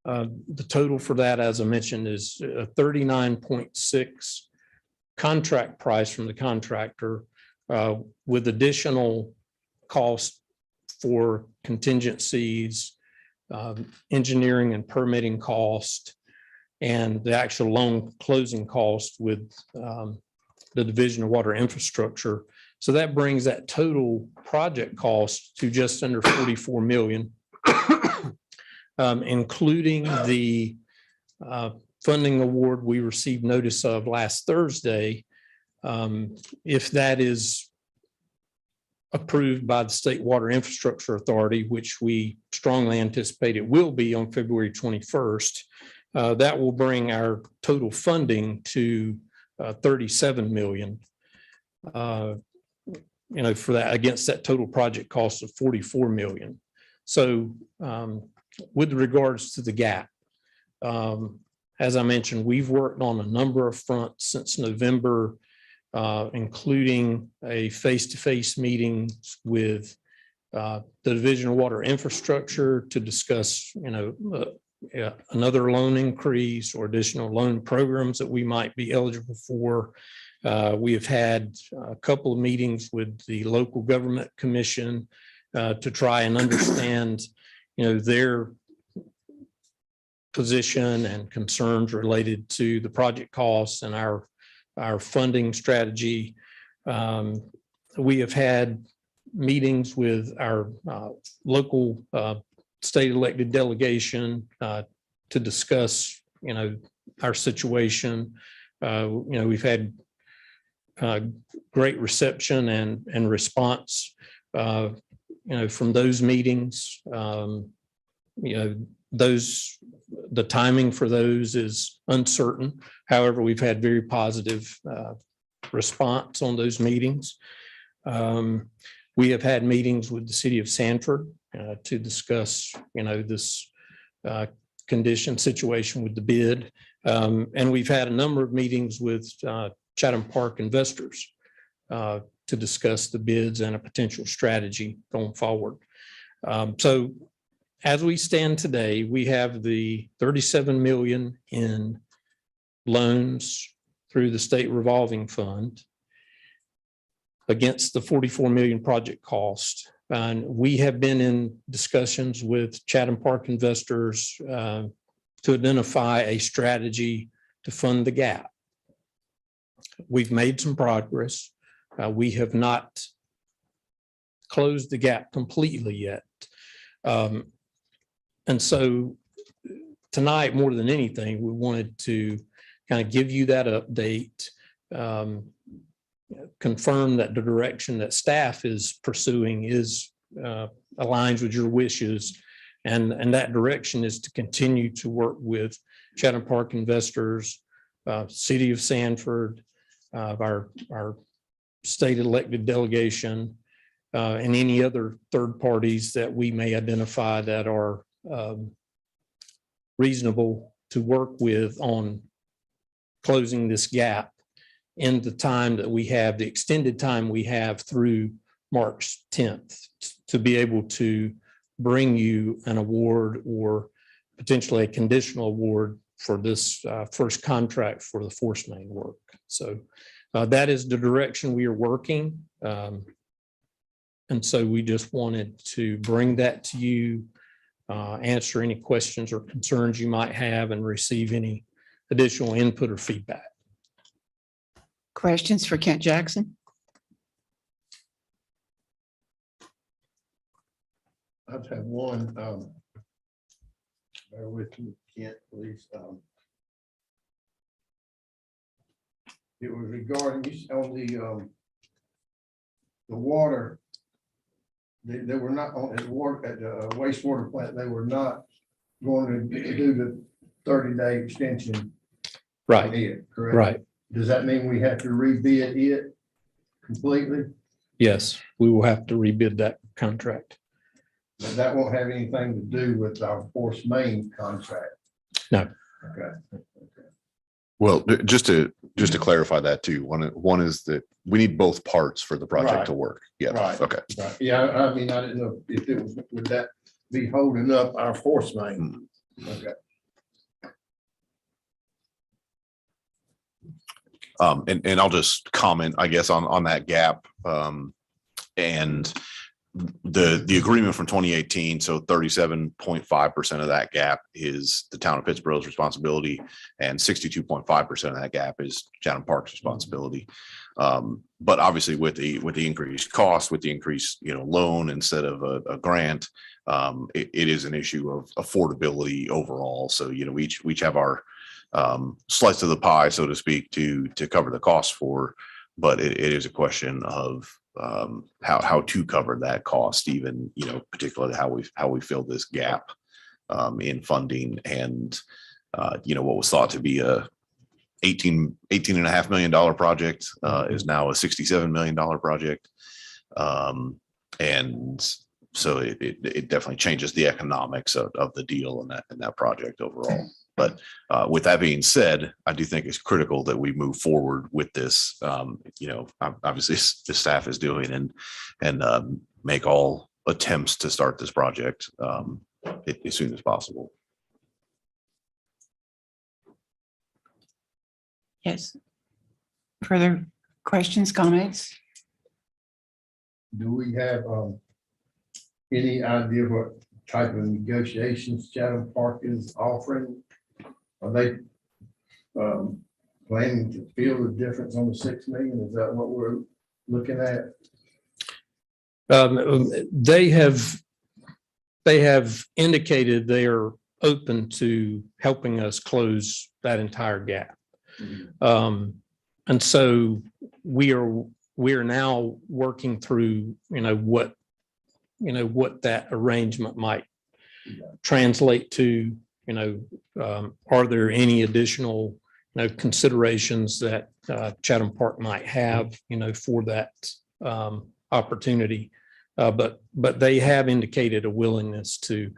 the total for that, as I mentioned, is a 39.6 contract price from the contractor with additional cost for contingencies, engineering and permitting cost, and the actual loan closing cost with the Division of Water Infrastructure. So that brings that total project cost to just under 44 million, including the funding award we received notice of last Thursday. If that is approved by the State Water Infrastructure Authority, which we strongly anticipate it will be on February 21st, that will bring our total funding to 37 million. You know, for that, against that total project cost of 44 million. So with regards to the gap, as I mentioned, we've worked on a number of fronts since November, including a face-to-face meeting with the Division of Water Infrastructure to discuss, you know, another loan increase or additional loan programs that we might be eligible for. We have had a couple of meetings with the Local Government Commission to try and understand, you know, their position and concerns related to the project costs and our funding strategy. We have had meetings with our local state elected delegation to discuss, our situation. We've had great reception and response, from those meetings. The timing for those is uncertain. However, we've had very positive response on those meetings. We have had meetings with the city of Sanford to discuss, this condition situation with the bid. And we've had a number of meetings with Chatham Park investors to discuss the bids and a potential strategy going forward. So as we stand today, we have the 37 million in loans through the state revolving fund against the 44 million project cost. And we have been in discussions with Chatham Park investors to identify a strategy to fund the gap. We've made some progress. We have not closed the gap completely yet. And so tonight, more than anything, we wanted to kind of give you that update, confirm that the direction that staff is pursuing is aligns with your wishes. And that direction is to continue to work with Chatham Park investors, City of Sanford, our state elected delegation, and any other third parties that we may identify that are reasonable to work with on closing this gap in the time that we have, the extended time we have through March 10th, to be able to bring you an award or potentially a conditional award for this first contract for the force main work. So that is the direction we are working. And so we just wanted to bring that to you, answer any questions or concerns you might have, and receive any additional input or feedback. Questions for Kent Jackson? I've had one, bear with me, Kent, please. It was regarding on the water. They were not on at water at the wastewater plant. They were not going to do the 30-day extension. Right. It, correct? Right. Does that mean we have to rebid it completely? Yes, we will have to rebid that contract. But that won't have anything to do with our force main contract. No. Okay. Well, just to clarify that too, one is that we need both parts for the project Right. to work. Yeah. Right. Okay. Right. Yeah, I mean, I didn't know if it was, would that be holding up our force main? Okay. And I'll just comment, I guess, on that gap. And the agreement from 2018, so 37.5% of that gap is the town of Pittsboro's responsibility, and 62.5% of that gap is Chatham Park's responsibility. But obviously with the increased cost, with the increased loan instead of a grant, it is an issue of affordability overall. So we each have our slice of the pie, so to speak, to cover the cost for, but it is a question of how to cover that cost, even particularly how we fill this gap in funding. And what was thought to be a $18.5 million project is now a $67 million project. And so it definitely changes the economics of the deal in that project overall. But with that being said, I do think it's critical that we move forward with this. Obviously the staff is doing and make all attempts to start this project as soon as possible. Yes. Further questions, comments? Do we have any idea what type of negotiations Chatham Park is offering? Are they planning to feel the difference on the 6 million? Is that what we're looking at? They have indicated they are open to helping us close that entire gap. And so we are now working through, what that arrangement might translate to, are there any additional, considerations that Chatham Park might have, for that opportunity. But they have indicated a willingness to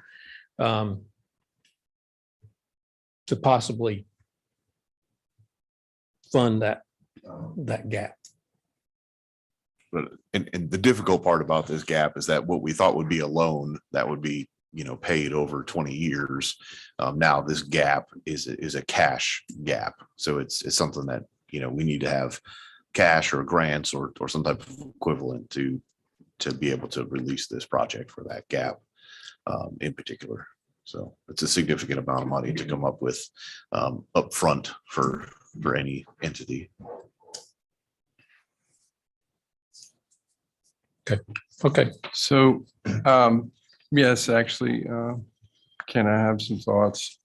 possibly fund that gap. But and the difficult part about this gap is that what we thought would be a loan that would be, paid over 20 years. Now this gap is a cash gap. So it's something that, we need to have cash or grants or some type of equivalent to be able to release this project for that gap in particular. So it's a significant amount of money to come up with upfront for any entity. Okay. So, yes, actually, can I have some thoughts?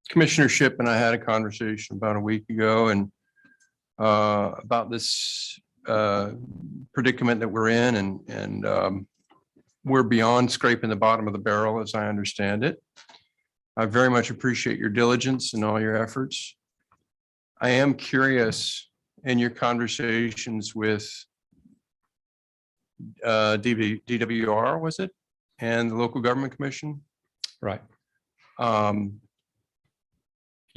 Commissioner Shipp and I had a conversation about a week ago and about this predicament that we're in, and we're beyond scraping the bottom of the barrel, as I understand it. I very much appreciate your diligence and all your efforts. I am curious in your conversations with DWR, was it? And the local government commission? Right.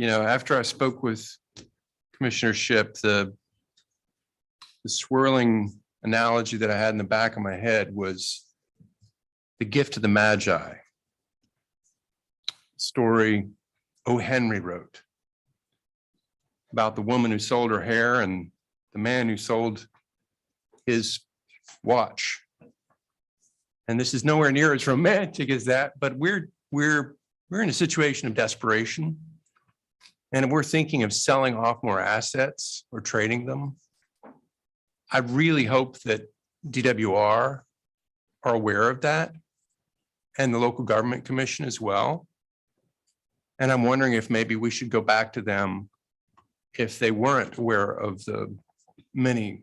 After I spoke with Commissioner Shipp, the swirling analogy that I had in the back of my head was the gift of the Magi. Story O. Henry wrote about the woman who sold her hair and the man who sold his watch. And this is nowhere near as romantic as that, but we're in a situation of desperation. And if we're thinking of selling off more assets or trading them, I really hope that DWR are aware of that, and the local government commission as well. And I'm wondering if maybe we should go back to them if they weren't aware of the many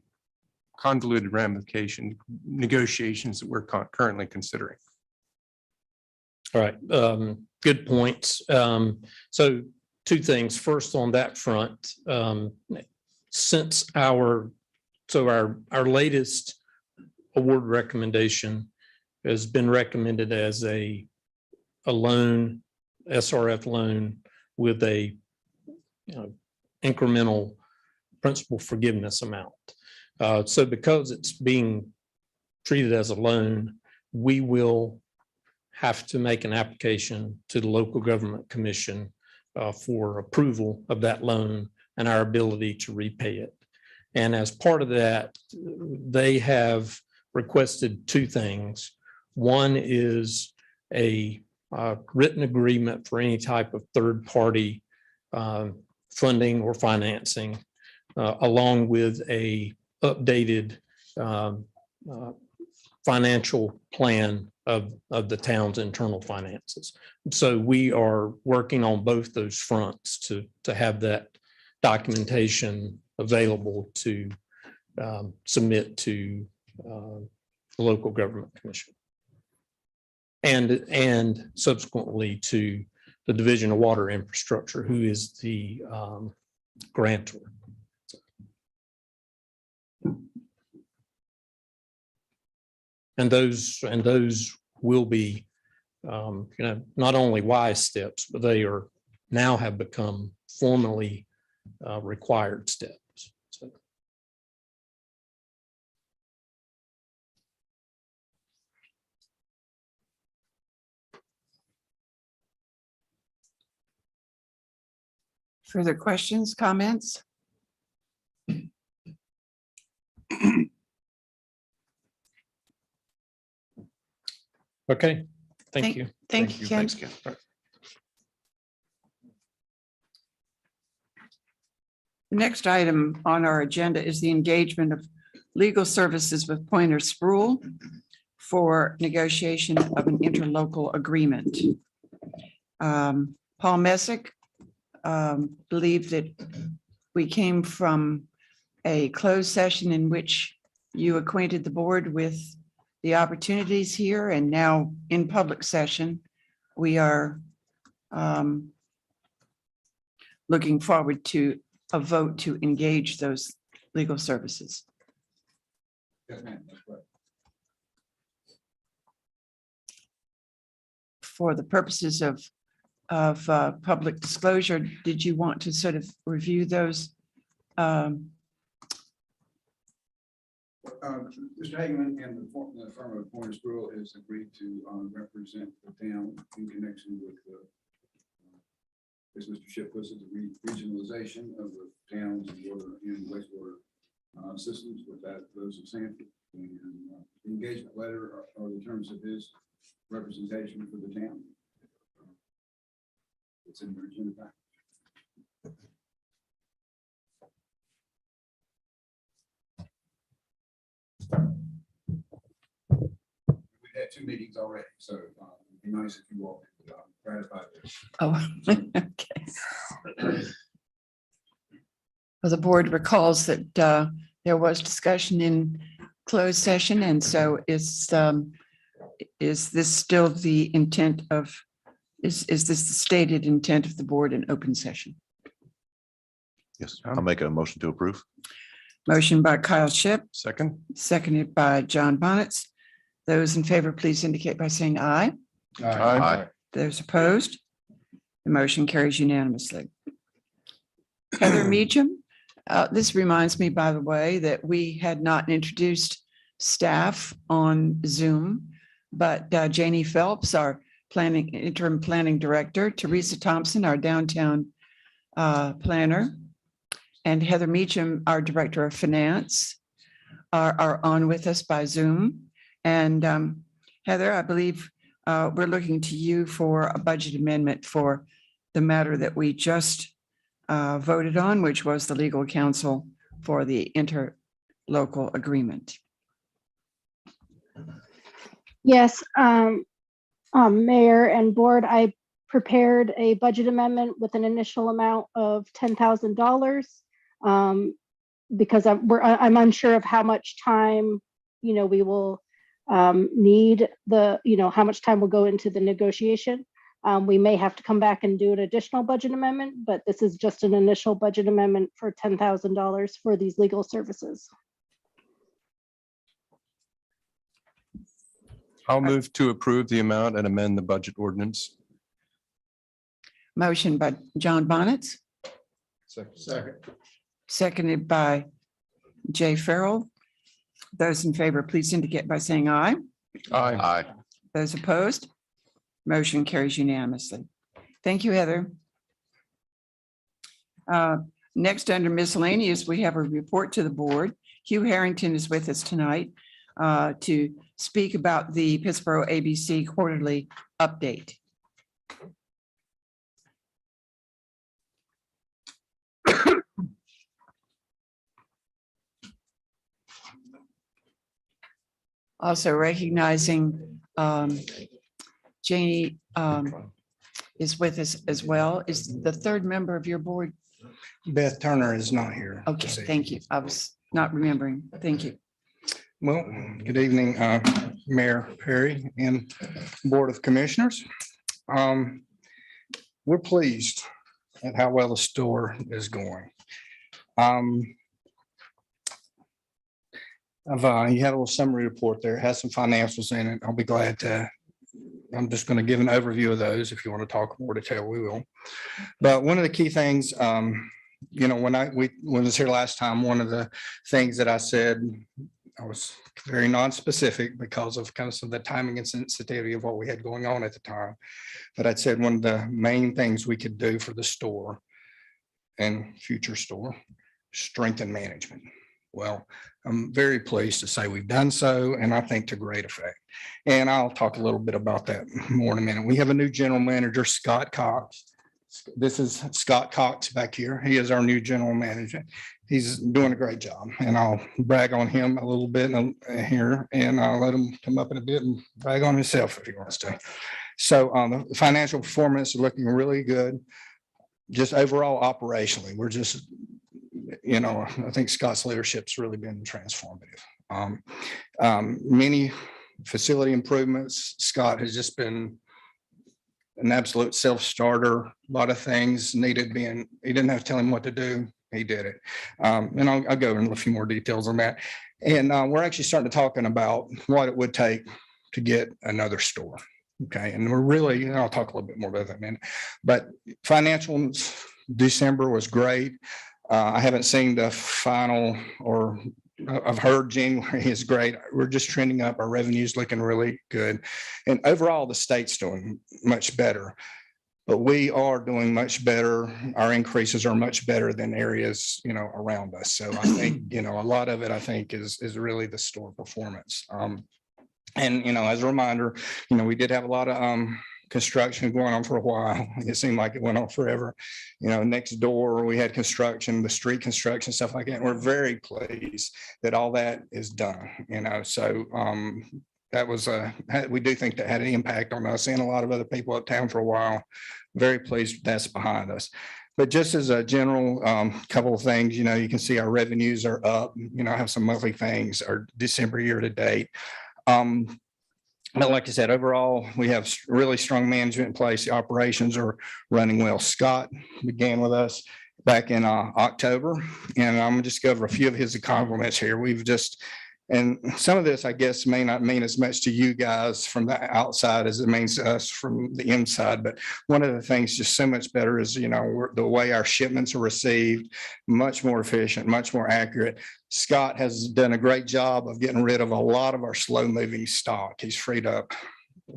convoluted ramification negotiations that we're currently considering. All right. Good points. So two things. First, on that front, since our latest award recommendation has been recommended as a loan, SRF loan with a incremental principal forgiveness amount. So because it's being treated as a loan, we will have to make an application to the local government commission for approval of that loan and our ability to repay it. And as part of that, they have requested two things. One is a written agreement for any type of third-party funding or financing, along with a updated financial plan of the town's internal finances. So we are working on both those fronts to have that documentation available to submit to the local government commission and subsequently to the Division of Water Infrastructure, who is the grantor. And those will be, not only wise steps, but they are now have become formally required steps. So. Further questions, comments? Okay, thank you. Thank you, Ken. Thanks, Ken. The next item on our agenda is the engagement of legal services with Pointer Spruill for negotiation of an interlocal agreement. Paul Misc believed that we came from a closed session in which you acquainted the board with the opportunities here, and now in public session, we are looking forward to a vote to engage those legal services. Yes, ma'am, that's right. For the purposes of public disclosure, did you want to sort of review those? Mr. Hageman and the firm of Pointer Spruill has agreed to represent the town in connection with as Mr. Shipp puts it, the regionalization of the town's water and wastewater systems with those of Sanford. And the engagement letter are the terms of his representation for the town. It's in the agenda package. We've had 2 meetings already, so it'd be nice if you all could ratify this. Oh, okay. Well, the board recalls that there was discussion in closed session, and so is this still the intent of, is this the stated intent of the board in open session? Yes, I'll make a motion to approve. Motion by Kyle Shipp, Second. seconded by John Bonitz. Those in favor, please indicate by saying aye. Aye. Those opposed? The motion carries unanimously. Heather Meacham, this reminds me, by the way, that we had not introduced staff on Zoom, but Janie Phelps, our interim planning director, Teresa Thompson, our downtown planner, and Heather Meacham, our director of finance, are on with us by Zoom. And Heather, I believe we're looking to you for a budget amendment for the matter that we just voted on, which was the legal counsel for the interlocal agreement. Yes, Mayor and Board, I prepared a budget amendment with an initial amount of $10,000 because I'm unsure of how much time, we will need how much time will go into the negotiation. We may have to come back and do an additional budget amendment, but this is just an initial budget amendment for $10,000 for these legal services. I'll move to approve the amount and amend the budget ordinance. Motion by John Bonitz, Second. seconded by Jay Farrell. Those in favor, please indicate by saying aye. Aye. Aye. Those opposed? Motion carries unanimously. Thank you, Heather. Next, under miscellaneous, we have a report to the board. Hugh Harrington is with us tonight to speak about the Pittsboro ABC quarterly update. Also recognizing Janie is with us as well. Is the third member of your board? Beth Turner is not here. Okay, thank you. I was not remembering. Thank you. Well, good evening, Mayor Perry and Board of Commissioners. We're pleased at how well the store is going. You had a little summary report there. It has some financials in it. I'll be glad to. I'm just going to give an overview of those. If you want to talk more detail, we will. But one of the key things, when I was here last time, one of the things that I said, I was very non-specific because of kind of some of the timing and sensitivity of what we had going on at the time. But I'd said one of the main things we could do for the store and future store, strengthen management. Well, I'm very pleased to say we've done so, and I think to great effect. And I'll talk a little bit about that more in a minute. We have a new general manager, Scott Cox. This is Scott Cox back here. He is our new general manager. He's doing a great job, and I'll brag on him a little bit here, and I'll let him come up in a bit and brag on himself if he wants to. So the financial performance is looking really good. Just overall operationally, we're just, I think Scott's leadership's really been transformative. Many facility improvements. Scott has just been an absolute self-starter. A lot of things needed being, he didn't have to tell him what to do. He did it. And I'll go into a few more details on that. And we're actually starting to talking about what it would take to get another store. Okay. And we're really, I'll talk a little bit more about that in a minute, but financials, December was great. I haven't seen the final, or I've heard January is great. We're just trending up. Our revenue's looking really good. And overall, the state's doing much better, but we are doing much better. Our increases are much better than areas, around us. So I think, a lot of it, I think, is really the store performance. And, as a reminder, we did have a lot of construction going on for a while. It seemed like it went on forever. Next door, we had construction, the street construction, stuff like that. And we're very pleased that all that is done, so that was we do think that had an impact on us and a lot of other people uptown for a while. Very pleased that's behind us. But just as a general couple of things, you can see our revenues are up. I have some monthly things, our December year to date. But like I said, overall, we have really strong management in place. The operations are running well. Scott began with us back in October, and I'm gonna just go over a few of his accomplishments here. And some of this, I guess, may not mean as much to you guys from the outside as it means to us from the inside. But one of the things just so much better is, the way our shipments are received, much more efficient, much more accurate. Scott has done a great job of getting rid of a lot of our slow moving stock. He's freed up.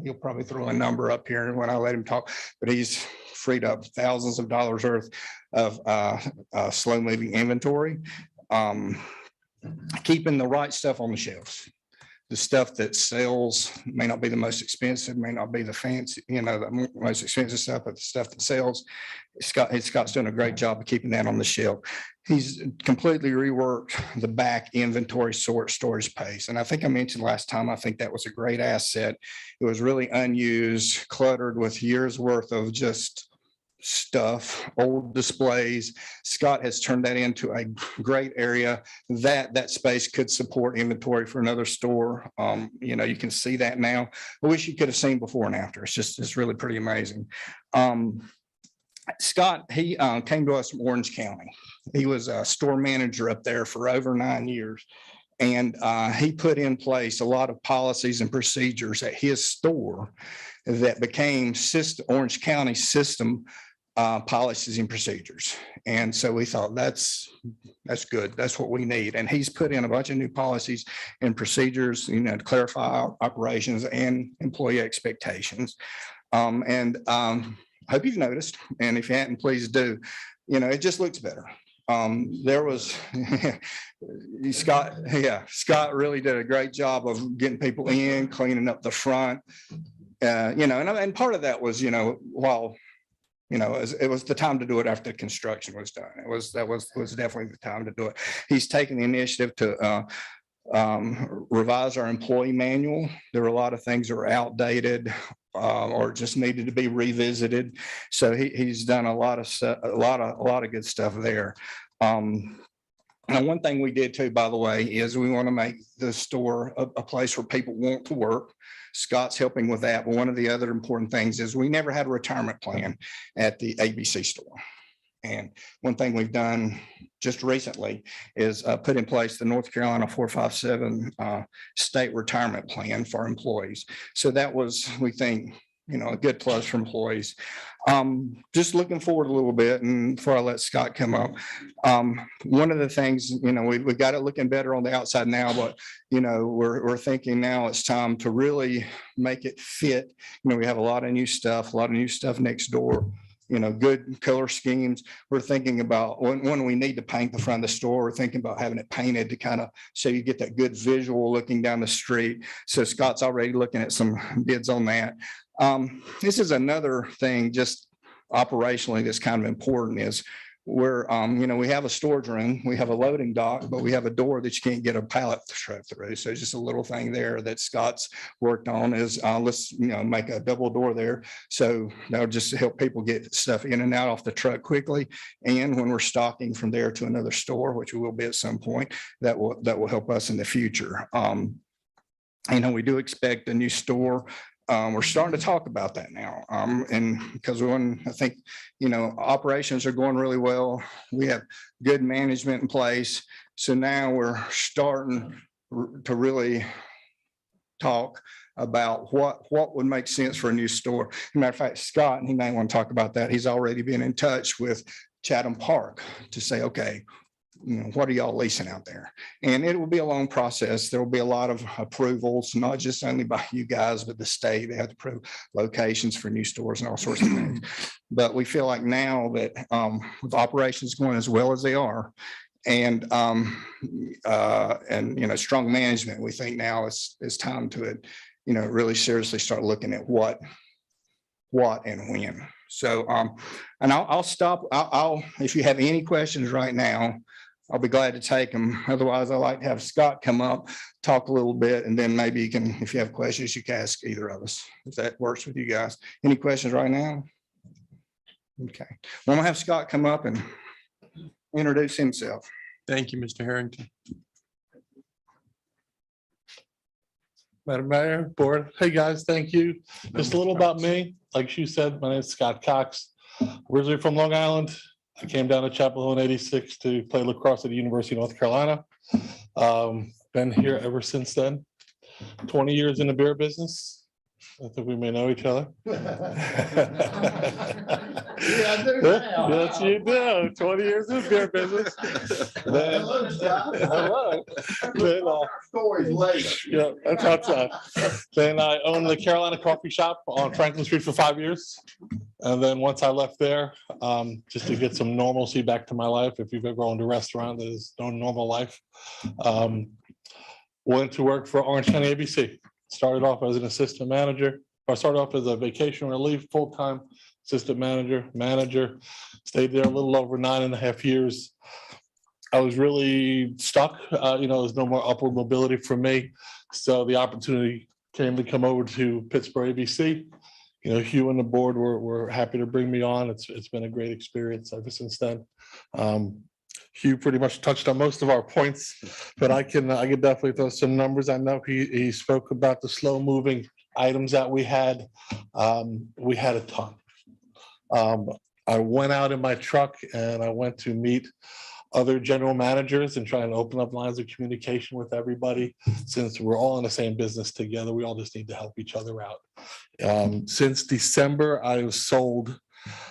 He'll probably throw a number up here when I let him talk, but he's freed up thousands of dollars worth of slow moving inventory. Keeping the right stuff on the shelves. The stuff that sells may not be the most expensive, may not be the fancy, the most expensive stuff, but the stuff that sells, Scott's doing a great job of keeping that on the shelf. He's completely reworked the back inventory storage space. And I think I mentioned last time, I think that was a great asset. It was really unused, cluttered with years worth of just stuff, old displays. Scott has turned that into a great area that space could support inventory for another store. You can see that now. I wish you could have seen before and after. It's really pretty amazing. Scott, he came to us from Orange County. He was a store manager up there for over 9 years. And he put in place a lot of policies and procedures at his store that became Orange County system policies and procedures. And so we thought that's good. That's what we need. And he's put in a bunch of new policies and procedures, to clarify operations and employee expectations. Hope you've noticed. And if you hadn't, please do. It just looks better. There was Scott really did a great job of getting people in, cleaning up the front. And part of that was, while it was the time to do it after construction was done. That was definitely the time to do it. He's taken the initiative to revise our employee manual. There were a lot of things that were outdated or just needed to be revisited. So he's done a lot of good stuff there. Now, one thing we did too, by the way, is we want to make the store a place where people want to work. Scott's helping with that. But one of the other important things is we never had a retirement plan at the ABC store. And one thing we've done just recently is put in place the North Carolina 457 state retirement plan for employees. So that was, we think, a good plus for employees. Just looking forward a little bit, and before I let Scott come up, one of the things, we got it looking better on the outside now, but we're thinking now it's time to really make it fit. We have a lot of new stuff next door. Good color schemes. We're thinking about when we need to paint the front of the store, we're thinking about having it painted to kind of so you get that good visual looking down the street. So Scott's already looking at some bids on that. This is another thing, just operationally that's kind of important is we're, we have a storage room, we have a loading dock, but we have a door that you can't get a pallet truck through. So it's just a little thing there that Scott's worked on is let's, make a double door there. So that'll just help people get stuff in and out off the truck quickly. And when we're stocking from there to another store, which we will be at some point, that will help us in the future. We do expect a new store. We're starting to talk about that now. And because I think, operations are going really well. We have good management in place. So now we're starting to really talk about what would make sense for a new store. As a matter of fact, Scott, and he may want to talk about that. He's already been in touch with Chatham Park to say, okay, what are y'all leasing out there? And it will be a long process. There will be a lot of approvals, not just only by you guys, but the state. They have to approve locations for new stores and all sorts of things. But we feel like now that with operations going as well as they are, and strong management, we think now it's time to really seriously start looking at what and when. So and I'll stop. I'll if you have any questions right now, I'll be glad to take them. Otherwise, I like to have Scott come up, talk a little bit, and then maybe you can, if you have questions, you can ask either of us, if that works with you guys. Any questions right now? Okay. Well, I'm gonna have Scott come up and introduce himself. Thank you, Mr. Harrington. Madam Mayor, Board. Hey, guys, thank you. Just a little about me. Like she said, my name is Scott Cox. Originally from Long Island. I came down to Chapel Hill in '86 to play lacrosse at the University of North Carolina. Been here ever since then. 20 years in the beer business. I think we may know each other. Yeah, I do now. Yes, you do. 20 years in the beer business. Then, hello. Then, Stories later. yeah, that's outside. Then I owned the Carolina Coffee Shop on Franklin Street for 5 years. And then once I left there, just to get some normalcy back to my life, if you've ever owned a restaurant, there's no normal life. Went to work for Orange County ABC. Started off as an assistant manager, or started off as a vacation relief, full-time assistant manager, stayed there a little over 9.5 years. I was really stuck. There's no more upward mobility for me. So the opportunity came to come over to Pittsboro ABC. Hugh and the board were happy to bring me on. It's been a great experience ever since then. Hugh pretty much touched on most of our points, but I can definitely throw some numbers. I know he spoke about the slow moving items that we had. We had a ton. I went out in my truck and I went to meet other general managers and try and open up lines of communication with everybody. Since we're all in the same business together, we all just need to help each other out. Since December, I've sold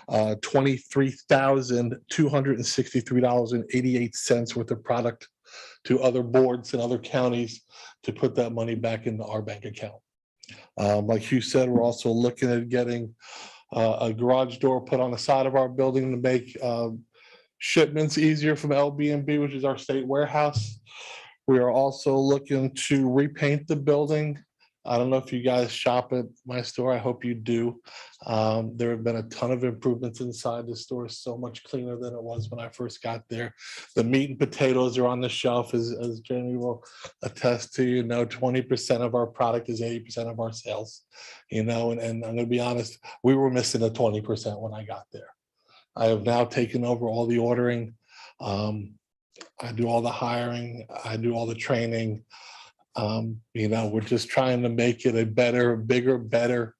$23,263.88 worth of product to other boards and other counties to put that money back into our bank account. Like Hugh said, we're also looking at getting a garage door put on the side of our building to make shipments easier from LB&B, which is our state warehouse. We are also looking to repaint the building. I don't know if you guys shop at my store. I hope you do. There have been a ton of improvements inside. The store is so much cleaner than it was when I first got there. The meat and potatoes are on the shelf, as Jenny will attest to. 20% of our product is 80% of our sales. And I'm going to be honest, we were missing the 20% when I got there. I have now taken over all the ordering. I do all the hiring. I do all the training. We're just trying to make it a better, bigger, better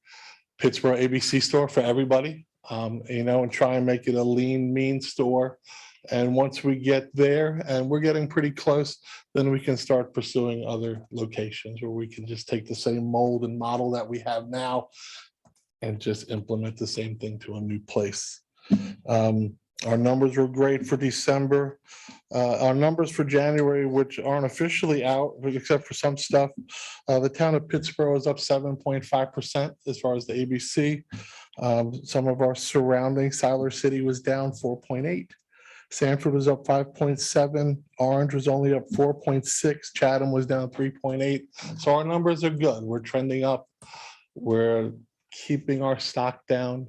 Pittsboro ABC store for everybody, and try and make it a lean, mean store. And once we get there, and we're getting pretty close, then we can start pursuing other locations where we can just take the same mold and model that we have now and just implement the same thing to a new place. Our numbers were great for December. Our numbers for January, which aren't officially out, except for some stuff, the town of Pittsboro is up 7.5% as far as the ABC. Some of our surrounding, Siler City was down 4.8. Sanford was up 5.7. Orange was only up 4.6. Chatham was down 3.8. So our numbers are good. We're trending up. We're keeping our stock down.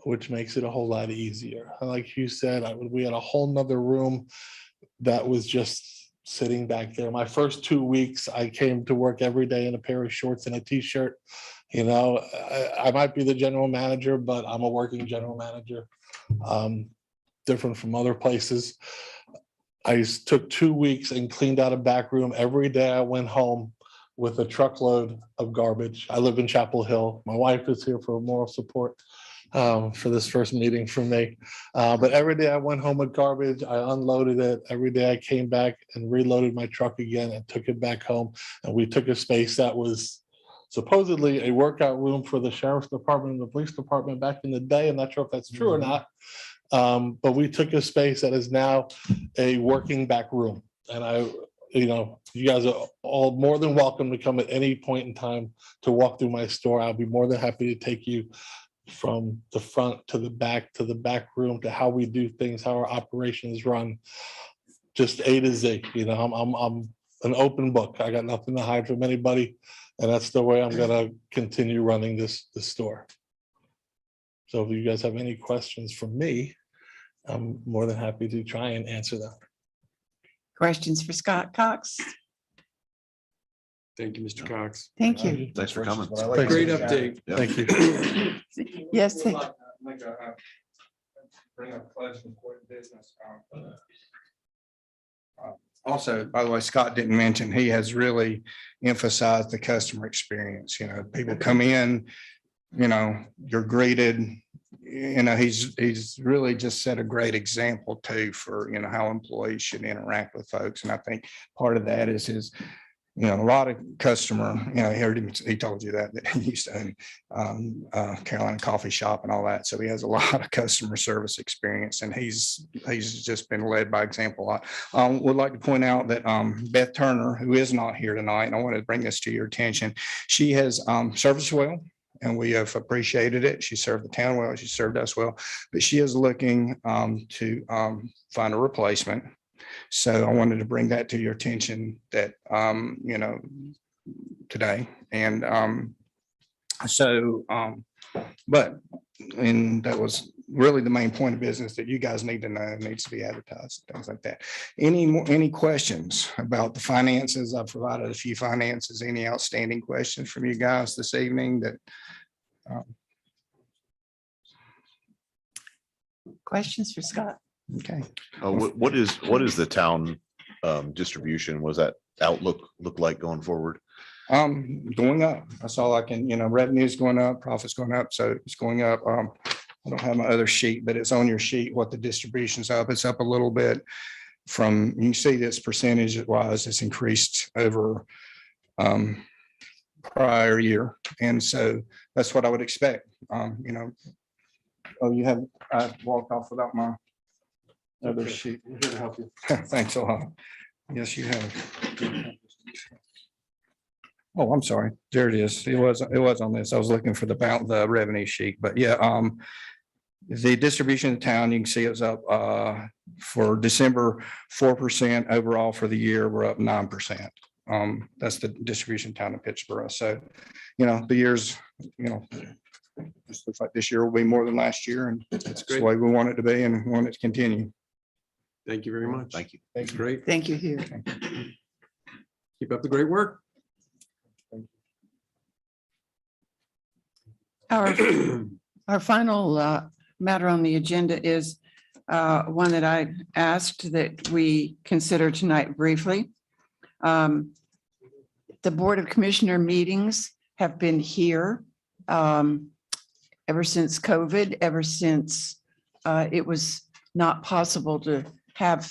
which makes it a whole lot easier. And like you said, we had a whole nother room that was just sitting back there. My first 2 weeks, I came to work every day in a pair of shorts and a t-shirt. You know, I might be the general manager, but I'm a working general manager, different from other places. I took 2 weeks and cleaned out a back room. Every day I went home with a truckload of garbage. I live in Chapel Hill. My wife is here for moral support for this first meeting for me. But every day I went home with garbage, I unloaded it. Every day I came back and reloaded my truck again and took it back home. And we took a space that was supposedly a workout room for the sheriff's department and the police department back in the day. I'm not sure if that's true or not. But we took a space that is now a working back room. And you guys are all more than welcome to come at any point in time to walk through my store. I'll be more than happy to take you from the front to the back room, to how we do things, how our operations run, just A to Z. You know, I'm an open book. I got nothing to hide from anybody. And that's the way I'm gonna continue running this store. So if you guys have any questions for me, I'm more than happy to try and answer them. Questions for Scott Cox? Thank you, Mr. Cox. Thank you. Thanks for coming. Great update. Yeah. Thank you. Yes, thank- Bring up question for business. Also, by the way, Scott didn't mention, he has really emphasized the customer experience. You know, people come in, you know, you're greeted, you know, he's really just set a great example too for, you know, how employees should interact with folks. And I think part of that is his, you know, a lot of customer, you know, he told you that he used to own Carolina Coffee Shop and all that. So he has a lot of customer service experience, and he's just been led by example a lot. Would like to point out that Beth Turner, who is not here tonight, and I want to bring this to your attention, she has served us well, and we have appreciated it. She served the town well, she served us well, but she is looking to find a replacement. So I wanted to bring that to your attention that, you know, today. And and that was really the main point of business that you guys need to know. It needs to be advertised, things like that. Any questions about the finances? I've provided a few finances. Any outstanding questions from you guys this evening that? Questions for Scott? Okay. What is the town distribution? Was that outlook look like going forward? Going up. That's all I can, you know, revenue's going up, profits going up. So it's going up. I don't have my other sheet, but it's on your sheet what the distribution's up. It's up a little bit from, you can see this percentage wise, it's increased over prior year. And so that's what I would expect. You know, I walked off without my other sheet. I'm here to help you. Thanks a lot. Yes, you have. Oh, I'm sorry. There it is. It was on this. I was looking for the revenue sheet, but yeah, the distribution of town, you can see it's up for December, 4%. Overall for the year, we're up 9%. That's the distribution town of Pittsboro. So, you know, the years, you know, it looks like this year will be more than last year, and that's the way we want it to be and want it to continue. Thank you very much. Thank you. That's great. Thank you here. Keep up the great work. Our final matter on the agenda is one that I asked that we consider tonight briefly. The Board of Commissioner meetings have been here ever since COVID, ever since it was not possible to have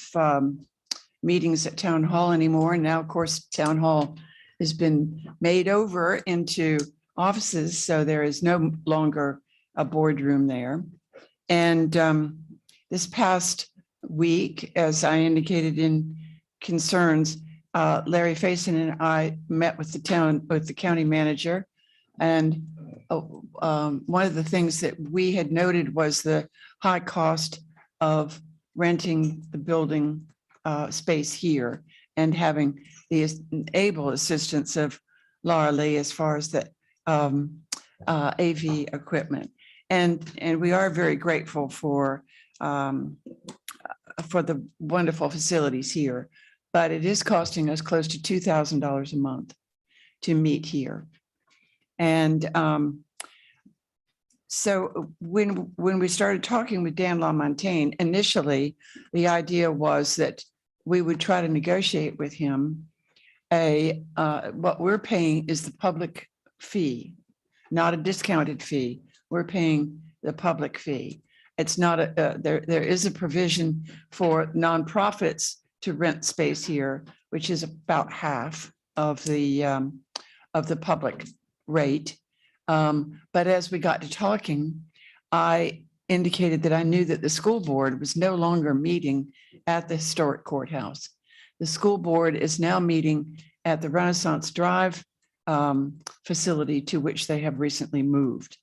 meetings at Town Hall anymore. And now, of course, Town Hall has been made over into offices, so there is no longer a boardroom there. And this past week, as I indicated in concerns, Larry Faison and I met with the county manager. And one of the things that we had noted was the high cost of renting the building space here and having the able assistance of Laura Lee as far as the AV equipment. And we are very grateful for the wonderful facilities here, but it is costing us close to $2,000 a month to meet here. And so when we started talking with Dan LaMontagne, initially, the idea was that we would try to negotiate with him what we're paying is the public fee, not a discounted fee. We're paying the public fee. It's not there is a provision for nonprofits to rent space here, which is about half of the public rate. But as we got to talking, I indicated that I knew that the school board was no longer meeting at the historic courthouse. The school board is now meeting at the Renaissance Drive facility to which they have recently moved,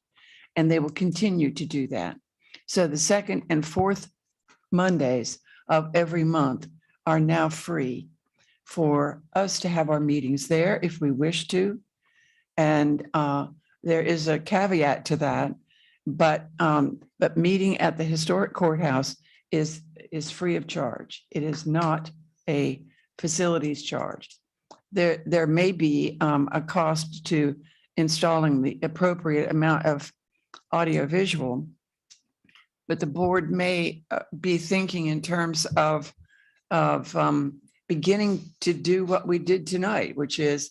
and they will continue to do that. So the second and fourth Mondays of every month are now free for us to have our meetings there if we wish to. And there is a caveat to that, but meeting at the historic courthouse is free of charge. It is not a facilities charge. There may be a cost to installing the appropriate amount of audiovisual, but the board may be thinking in terms of beginning to do what we did tonight, which is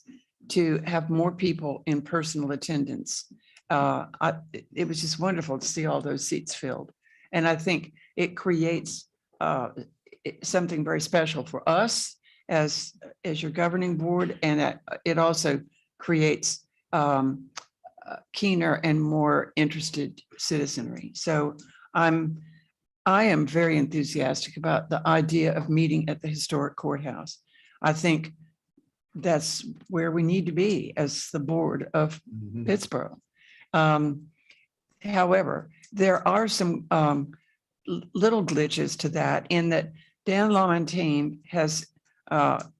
to have more people in personal attendance. It was just wonderful to see all those seats filled. And I think it creates something very special for us as your governing board, and it also creates keener and more interested citizenry. So I am very enthusiastic about the idea of meeting at the historic courthouse. I think that's where we need to be as the board of Pittsboro. However, there are some little glitches to that, in that Dan LaMontagne has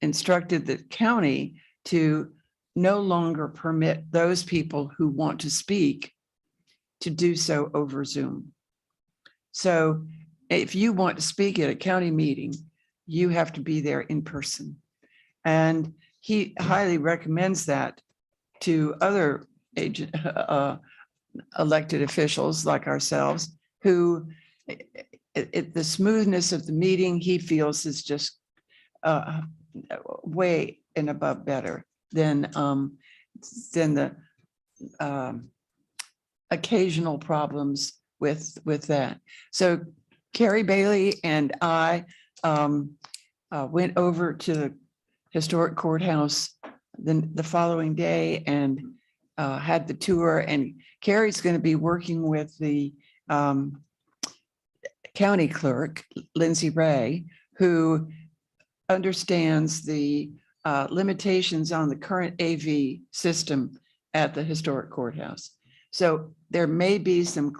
instructed the county to no longer permit those people who want to speak to do so over Zoom. So if you want to speak at a county meeting, you have to be there in person. And he highly recommends that to other elected officials like ourselves, who the smoothness of the meeting, he feels, is just way and above better than the occasional problems with that. So Carrie Bailey and I went over to the historic courthouse the following day and had the tour, and Carrie's going to be working with the county clerk, Lindsay Ray, who understands the limitations on the current AV system at the historic courthouse. So there may be some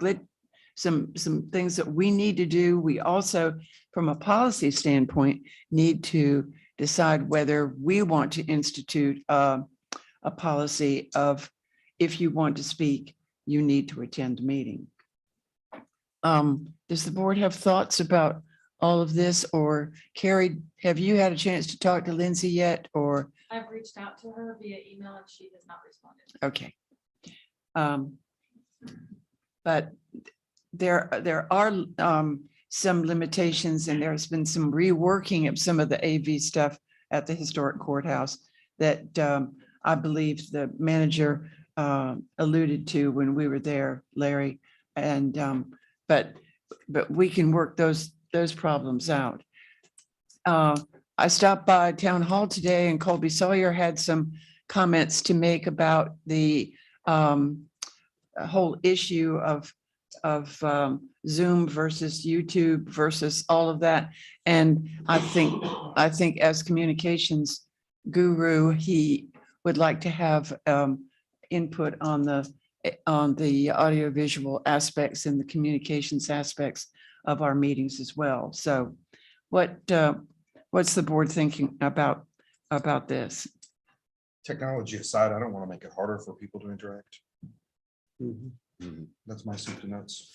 things that we need to do. We also, from a policy standpoint, need to decide whether we want to institute a policy of, if you want to speak, you need to attend the meeting. Does the board have thoughts about all of this? Or Carrie, have you had a chance to talk to Lindsay yet? Or I've reached out to her via email and she has not responded. okay. But there are some limitations, and there's been some reworking of some of the AV stuff at the historic courthouse that I believe the manager alluded to when we were there, Larry. And but we can work those problems out. I stopped by town hall today, and Colby Sawyer had some comments to make about the whole issue of Zoom versus YouTube versus all of that. And I think as communications guru, he would like to have input on the audiovisual aspects and the communications aspects of our meetings as well. So what's the board thinking about this? Technology aside, I don't want to make it harder for people to interact. That's my soup to nuts.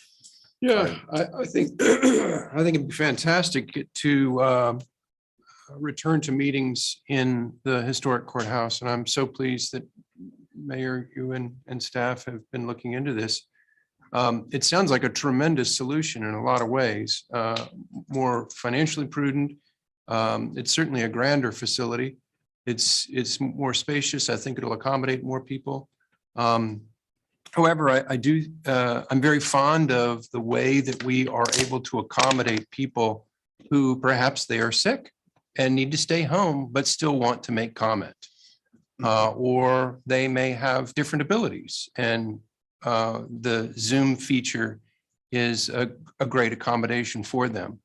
Yeah, I think, I think it'd be fantastic to return to meetings in the historic courthouse. And I'm so pleased that Mayor, you and staff have been looking into this. It sounds like a tremendous solution in a lot of ways, more financially prudent. It's certainly a grander facility. It's more spacious. I think it'll accommodate more people. However, I'm very fond of the way that we are able to accommodate people who perhaps they are sick and need to stay home, but still want to make comment. Or they may have different abilities, and the Zoom feature is a great accommodation for them.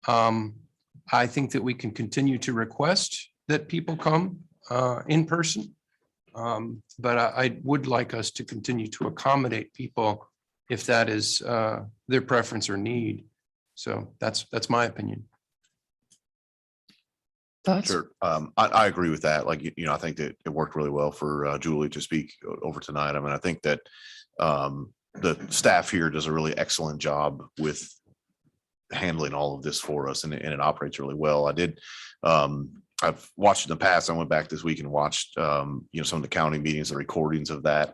I think that we can continue to request that people come in person. But I would like us to continue to accommodate people if that is their preference or need. So that's my opinion. Thoughts? Sure. I agree with that. Like, I think that it worked really well for Julie to speak over tonight. I mean, I think that the staff here does a really excellent job with handling all of this for us, and it operates really well. I've watched in the past. I went back this week and watched, some of the county meetings, the recordings of that.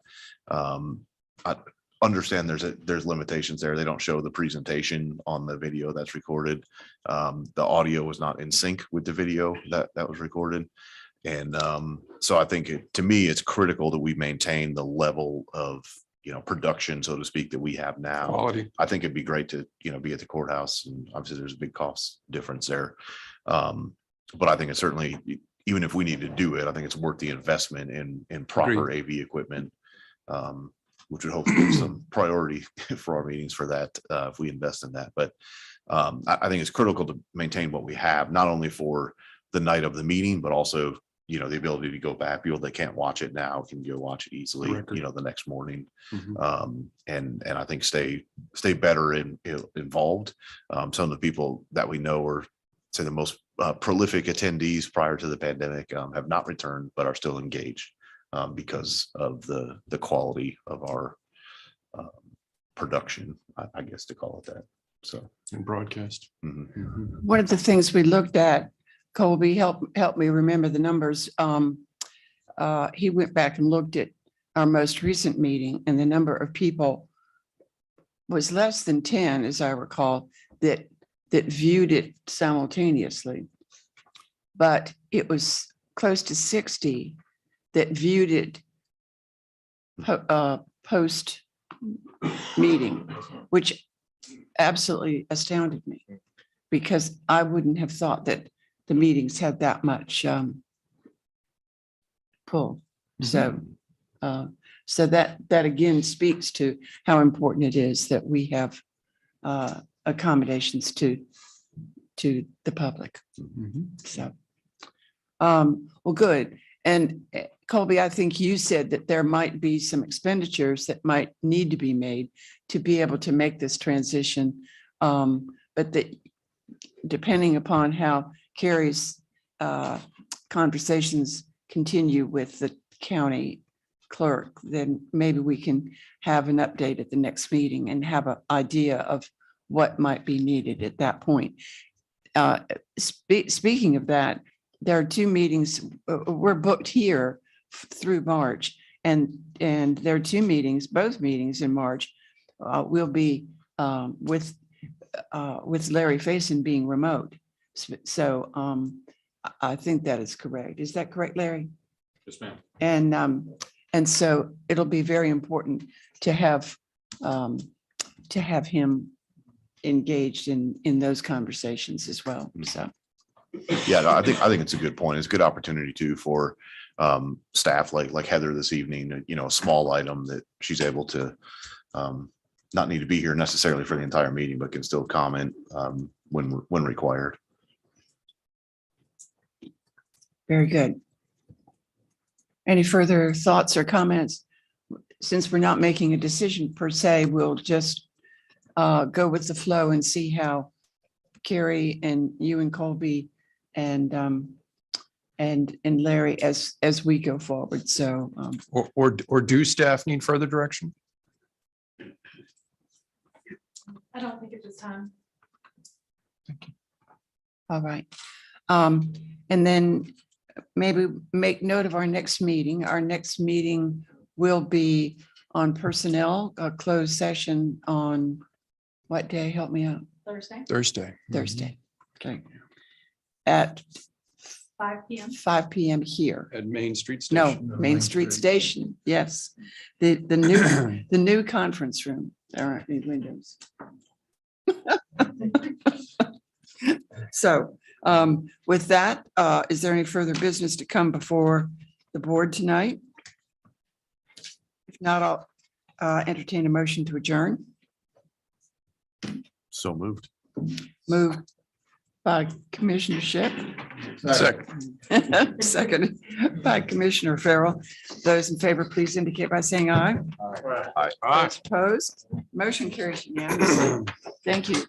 I understand there's limitations there. They don't show the presentation on the video that's recorded. The audio was not in sync with the video that was recorded. And so I think to me, it's critical that we maintain the level of, production, so to speak, that we have now. Quality. I think it'd be great to, be at the courthouse, and obviously there's a big cost difference there. But I think it's certainly, even if we need to do it, I think it's worth the investment in proper AV equipment, which would hopefully be some priority for our meetings for that, if we invest in that. But I think it's critical to maintain what we have, not only for the night of the meeting, but also, the ability to go back. People that can't watch it now can go watch it easily, the next morning. And I think stay better involved. Some of the people that we know are, say, the most prolific attendees prior to the pandemic have not returned, but are still engaged because of the quality of our production, I guess to call it that. So, and broadcast. One of the things we looked at, Colby, help me remember the numbers. He went back and looked at our most recent meeting, and the number of people was less than 10, as I recall, that viewed it simultaneously. But it was close to 60 that viewed it post meeting, which absolutely astounded me, because I wouldn't have thought that the meetings had that much pull. So that again speaks to how important it is that we have accommodations to the public. So, well, good. And Colby, I think you said that there might be some expenditures that might need to be made to be able to make this transition. But that depending upon how Carrie's conversations continue with the county clerk, then maybe we can have an update at the next meeting and have an idea of what might be needed at that point. Speaking of that, there are 2 meetings, we're booked here through March, and there are 2 meetings, both meetings in March. We'll be with Larry Faison being remote. So I think that is correct. Is that correct, Larry? Yes, ma'am. And so it'll be very important to have him engaged in those conversations as well. So. Yeah, no, I think it's a good point. It's a good opportunity too for staff like Heather this evening, a small item that she's able to not need to be here necessarily for the entire meeting, but can still comment when required. Very good. Any further thoughts or comments? Since we're not making a decision per se, we'll just go with the flow and see how Carrie and you and Colby and Larry as we go forward. So or do staff need further direction? I don't think at this time. All right. And then maybe make note of our next meeting. Our next meeting will be on personnel, a closed session on what day? Help me out. Thursday, Thursday. Okay. At 5 p.m. 5 p.m. here. At Main Street No, Station. Main Street Station. Yes. The new conference room. There aren't any windows. So with that, is there any further business to come before the board tonight? If not, I'll entertain a motion to adjourn. So moved. Moved by Commissioner Shipp. Second by Commissioner Farrell. Those in favor, please indicate by saying aye. Aye. Those opposed, motion carries unanimously. Thank you.